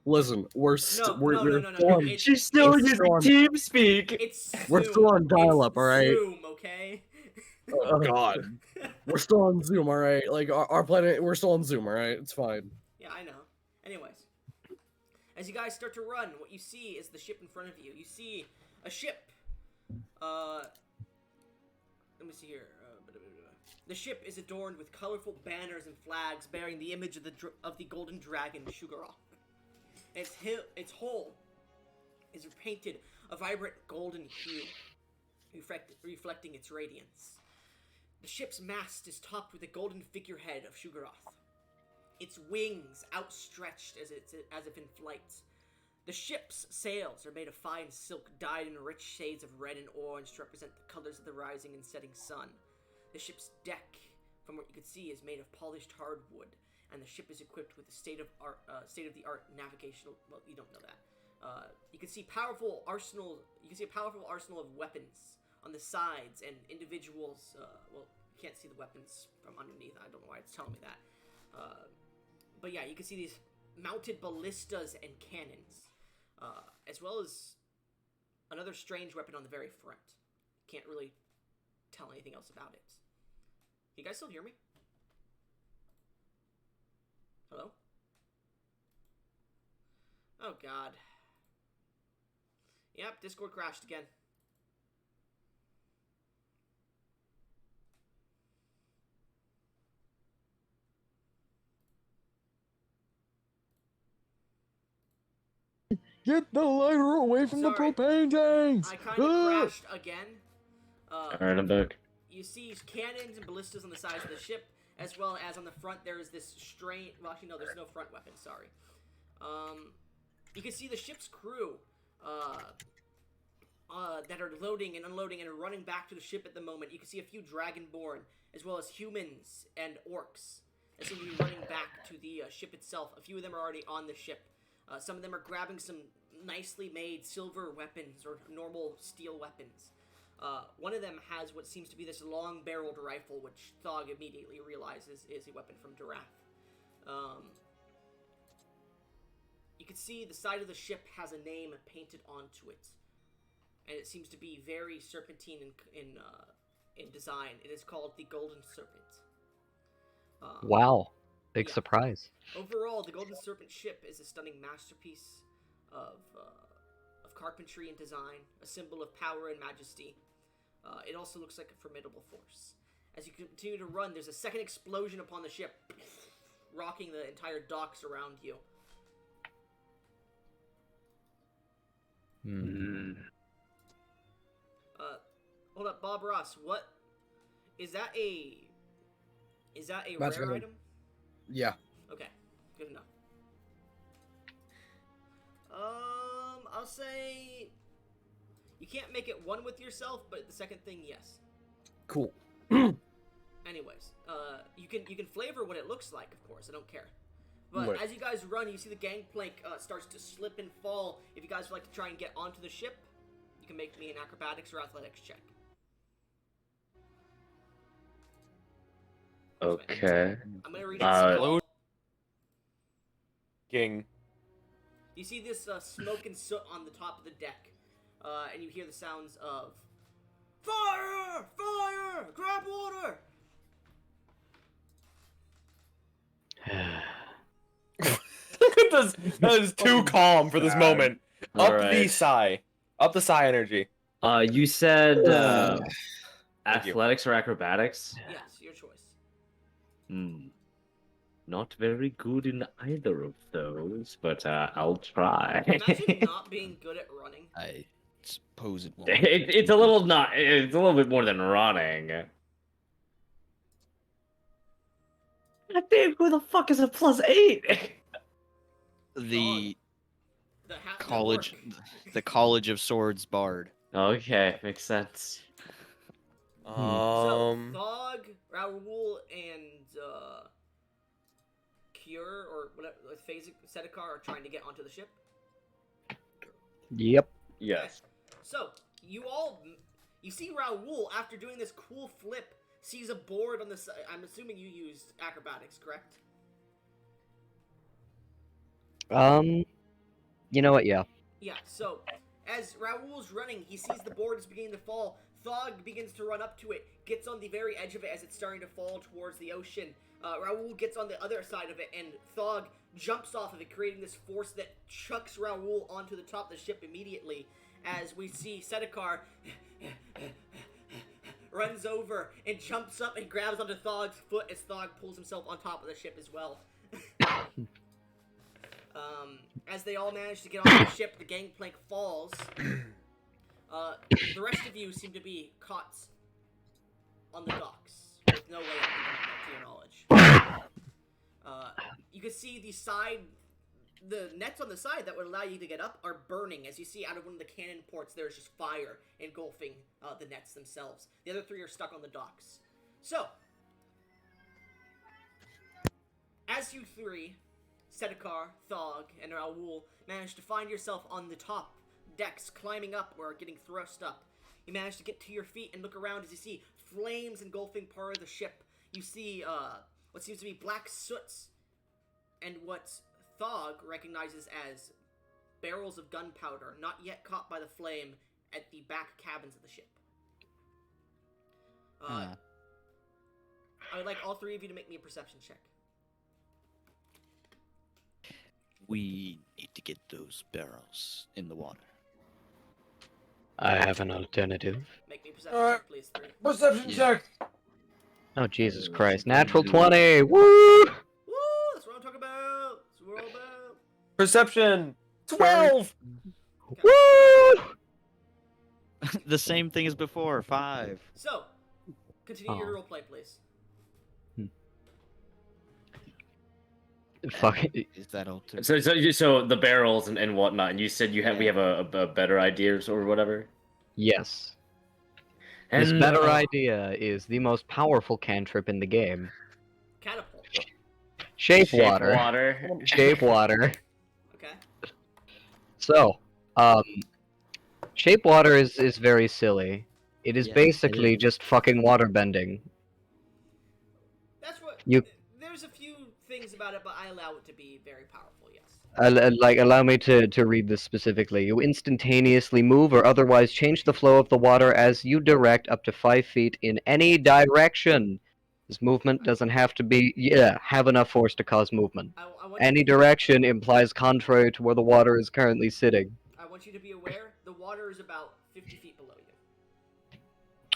Listen, we're still on. She's still using TeamSpeak. We're still on dial-up, all right. Zoom, okay. Oh God, we're still on Zoom, all right. Like our planet, we're still on Zoom, all right. It's fine. Yeah, I know. Anyways, as you guys start to run, what you see is the ship in front of you. You see a ship. Let me see here. The ship is adorned with colorful banners and flags bearing the image of the golden dragon Sugaroth. Its hull is painted a vibrant golden hue, reflecting its radiance. The ship's mast is topped with a golden figurehead of Sugaroth, its wings outstretched as if in flight. The ship's sails are made of fine silk dyed in rich shades of red and orange to represent the colors of the rising and setting sun. The ship's deck, from what you can see, is made of polished hardwood, and the ship is equipped with a state-of-the-art navigational. Well, you don't know that. You can see a powerful arsenal of weapons on the sides, and individuals. Well, you can't see the weapons from underneath. I don't know why it's telling me that. But yeah, you can see these mounted ballistas and cannons, as well as another strange weapon on the very front. Can't really tell anything else about it. You guys still hear me? Hello? Oh God. Yep, Discord crashed again. Get the lighter away from the propane tanks! I kind of crashed again. Alright, I'm back. You see cannons and ballistas on the sides of the ship, as well as on the front there is this strange... Well, actually, no, there's no front weapon, sorry. You can see the ship's crew that are loading and unloading and are running back to the ship at the moment. You can see a few Dragonborn, as well as humans and orcs that seem to be running back to the ship itself. A few of them are already on the ship. Some of them are grabbing some nicely made silver weapons or normal steel weapons. One of them has what seems to be this long-barreled rifle, which Thog immediately realizes is a weapon from Durath. You can see the side of the ship has a name painted onto it, and it seems to be very serpentine in design. It is called the Golden Serpent. Wow, big surprise. Overall, the Golden Serpent ship is a stunning masterpiece of carpentry and design, a symbol of power and majesty. It also looks like a formidable force. As you continue to run, there's a second explosion upon the ship, rocking the entire docks around you. Hold up, Bob Ross. What is that? Is that a rare item? Yeah. Okay, good enough. I'll say you can't make it one with yourself, but the second thing, yes. Cool. Anyways, you can flavor what it looks like, of course. I don't care. But Right. as you guys run, you see the gangplank starts to slip and fall. If you guys would like to try and get onto the ship, you can make me an acrobatics or athletics check. Okay. I'm gonna read it slow. King. You see this smoke and soot on the top of the deck, and you hear the sounds of fire! Fire! Grab water! That is too calm for this moment. Up the Alright. sigh. Up the sigh energy. You said Thank you. athletics or acrobatics? Yes, your choice. Not very good in either of those, but I'll try. Imagine not being good at running. I suppose it won't. It's a little not. It's a little bit more than running. God damn, who the fuck is a +8? The The hat college, work. the College of Swords Bard. Okay, makes sense. So, Thog, Raoul, and Cure, or whatever, Sedekar are trying to get onto the ship. Yep. Yes. So, you see Raoul, after doing this cool flip, sees a board on the side. I'm assuming you used acrobatics, correct? You know what? Yeah. Yeah, so, as Raoul's running, he sees the board is beginning to fall. Thog begins to run up to it, gets on the very edge of it as it's starting to fall towards the ocean. Raoul gets on the other side of it, and Thog jumps off of it, creating this force that chucks Raoul onto the top of the ship immediately, as we see Sedekar runs over and jumps up and grabs onto Thog's foot as Thog pulls himself on top of the ship as well. As they all manage to get onto the ship, the gangplank falls. The rest of you seem to be caught on the docks with no way out to your knowledge. You can see the nets on the side that would allow you to get up are burning. As you see out of one of the cannon ports, there's just fire engulfing the nets themselves. The other three are stuck on the docks. So, as you three, Sedekar, Thog, and Raoul, manage to find yourself on the top decks, climbing up or getting thrust up. You manage to get to your feet and look around as you see flames engulfing part of the ship. You see what seems to be black soots and what Thog recognizes as barrels of gunpowder, not yet caught by the flame, at the back cabins of the ship. I would like all three of you to make me a perception check. We need to get those barrels in the water. I have an alternative. Make me a perception check, please. Three. Perception check. Oh, Jesus Christ. Natural 20! Woo! Woo! That's what I'm talking about. That's what we're all about. Perception 12. Woo! The same thing as before. 5. So, continue your roleplay, please. Fuck. Is that all? So the barrels and whatnot, and you said we have a better idea or whatever. Yes. And This better idea is the most powerful cantrip in the game. Catapult. Shape water. Shape water. Okay. So, shape water is very silly. It is Yeah, basically it is. just fucking water bending. That's what. You- There's a few things about it, but I allow it to be very powerful. Yes. Allow me to read this specifically. You instantaneously move or otherwise change the flow of the water as you direct up to 5 feet in any direction. This movement doesn't have to have enough force to cause movement. I want Any you, direction implies contrary to where the water is currently sitting. I want you to be aware the water is about 50 feet below you.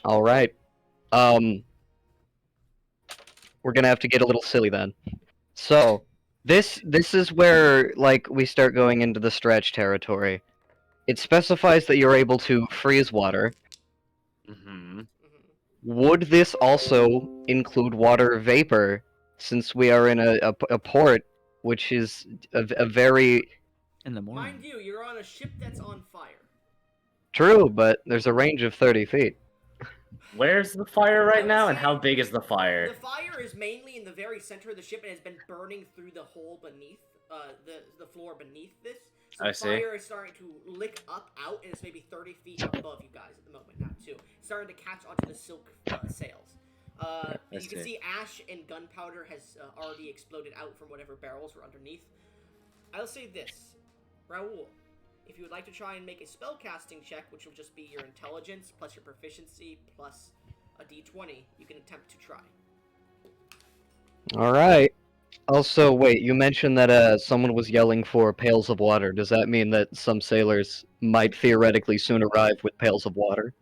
Alright. We're gonna have to get a little silly then. So, this is where, like, we start going into the stretch territory. It specifies that you're able to freeze water. Mm-hmm. Would this also include water vapor, since we are in a port, which is a very... In the morning. Mind you, you're on a ship that's on fire. True, but there's a range of 30 feet. Where's the fire right now, and how big is the fire? The fire is mainly in the very center of the ship and has been burning through the hole beneath, the floor beneath this. So I the see. fire is starting to lick up out, and it's maybe 30 feet above you guys at the moment now, too. It's starting to catch onto the silk sails. You can see. see ash and gunpowder has already exploded out from whatever barrels were underneath. I'll say this. Raul, if you would like to try and make a spellcasting check, which will just be your intelligence plus your proficiency plus a d20, you can attempt to try. Alright. Also, wait, you mentioned that someone was yelling for pails of water. Does that mean that some sailors might theoretically soon arrive with pails of water?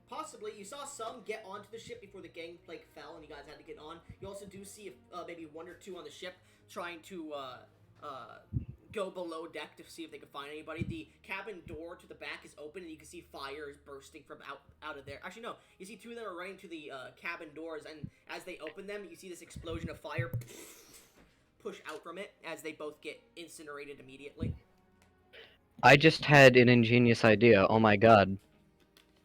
Possibly. You saw some get onto the ship before the gangplank fell and you guys had to get on. You also do see maybe one or two on the ship trying to go below deck to see if they can find anybody. The cabin door to the back is open and you can see fires bursting from out of there. Actually, no. You see two of them are running to the cabin doors, and as they open them, you see this explosion of fire push out from it as they both get incinerated immediately. I just had an ingenious idea. Oh my god.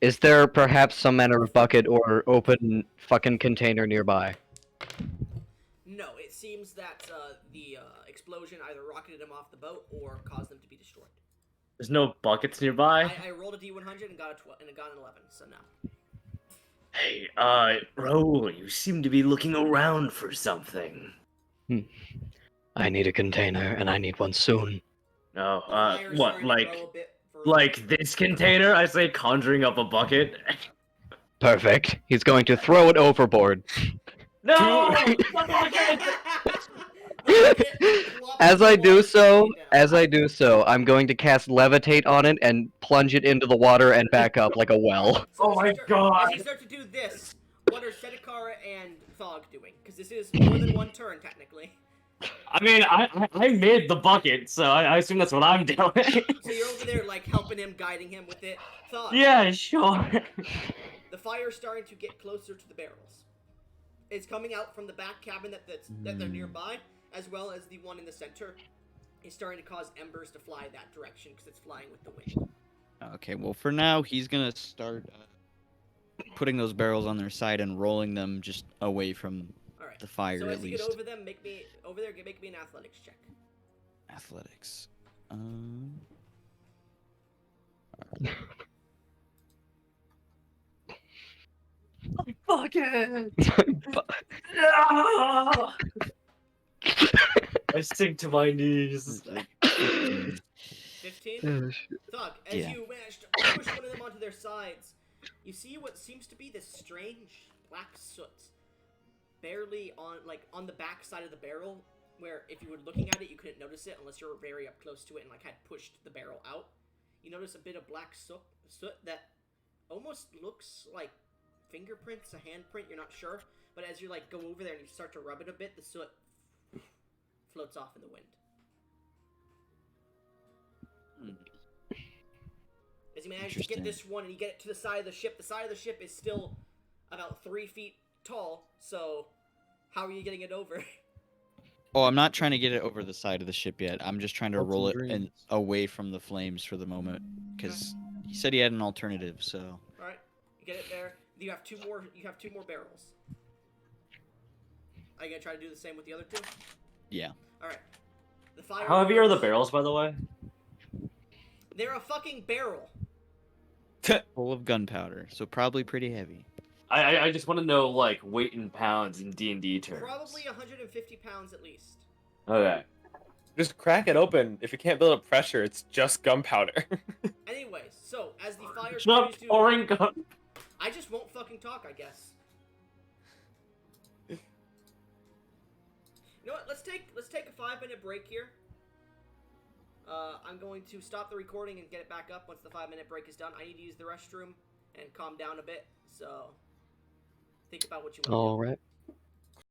Is there perhaps some manner of bucket or open fucking container nearby? No, it seems that the explosion either rocketed them off the boat or caused them to be destroyed. There's no buckets nearby. I rolled a d100 and got a 12 and it got an 11. So no. Hey, Raul, you seem to be looking around for something. I need a container, and I need one soon. No, what, like this container? I say conjuring up a bucket. Perfect. He's going to throw it overboard. No! As I do so, I'm going to cast levitate on it and plunge it into the water and back up like a well. So oh my god! As you start to do this, what are Sedekara and Thog doing? Because this is more than one turn, technically. I mean, I made the bucket, so I assume that's what I'm doing. So you're over there, like, helping him, guiding him with it. Thog. Yeah, sure. The fire's starting to get closer to the barrels. It's coming out from the back cabin that they're nearby, as well as the one in the center. It's starting to cause embers to fly that direction because it's flying with the wind. Okay, well, for now, he's gonna start putting those barrels on their side and rolling them just away from the fire, so at as you least. get over them, make me an athletics check. Athletics. Bucket! I sink to my knees. 15? Thug, as you manage to push one of them onto their sides, you see what seems to be this strange black soot barely on the back side of the barrel, where if you were looking at it, you couldn't notice it unless you were very up close to it and had pushed the barrel out. You notice a bit of black soot that almost looks like fingerprints, a handprint, you're not sure. But as you go over there and you start to rub it a bit, the soot floats off in the wind. As you manage to get this one and you get it to the side of the ship is still about 3 feet tall, so how are you getting it over? Oh, I'm not trying to get it over the side of the ship yet. I'm just trying to roll it away from the flames for the moment, because he said he had an alternative. So. All right, you get it there. You have two more. You have 2 more barrels. Are you gonna try to do the same with the other 2? Yeah. All right. The fire. How heavy are the barrels, by the way? They're a fucking barrel. Full of gunpowder, so probably pretty heavy. I just want to know, weight in pounds in D&D terms. Probably 150 pounds at least. Okay. Just crack it open. If you can't build up pressure, it's just gunpowder. Anyways, so as the fire It's not pouring gun. I just won't fucking talk, I guess. You know what? Let's take a 5-minute break here. I'm going to stop the recording and get it back up once the 5-minute break is done. I need to use the restroom and calm down a bit, so think about what you want to do. Alright.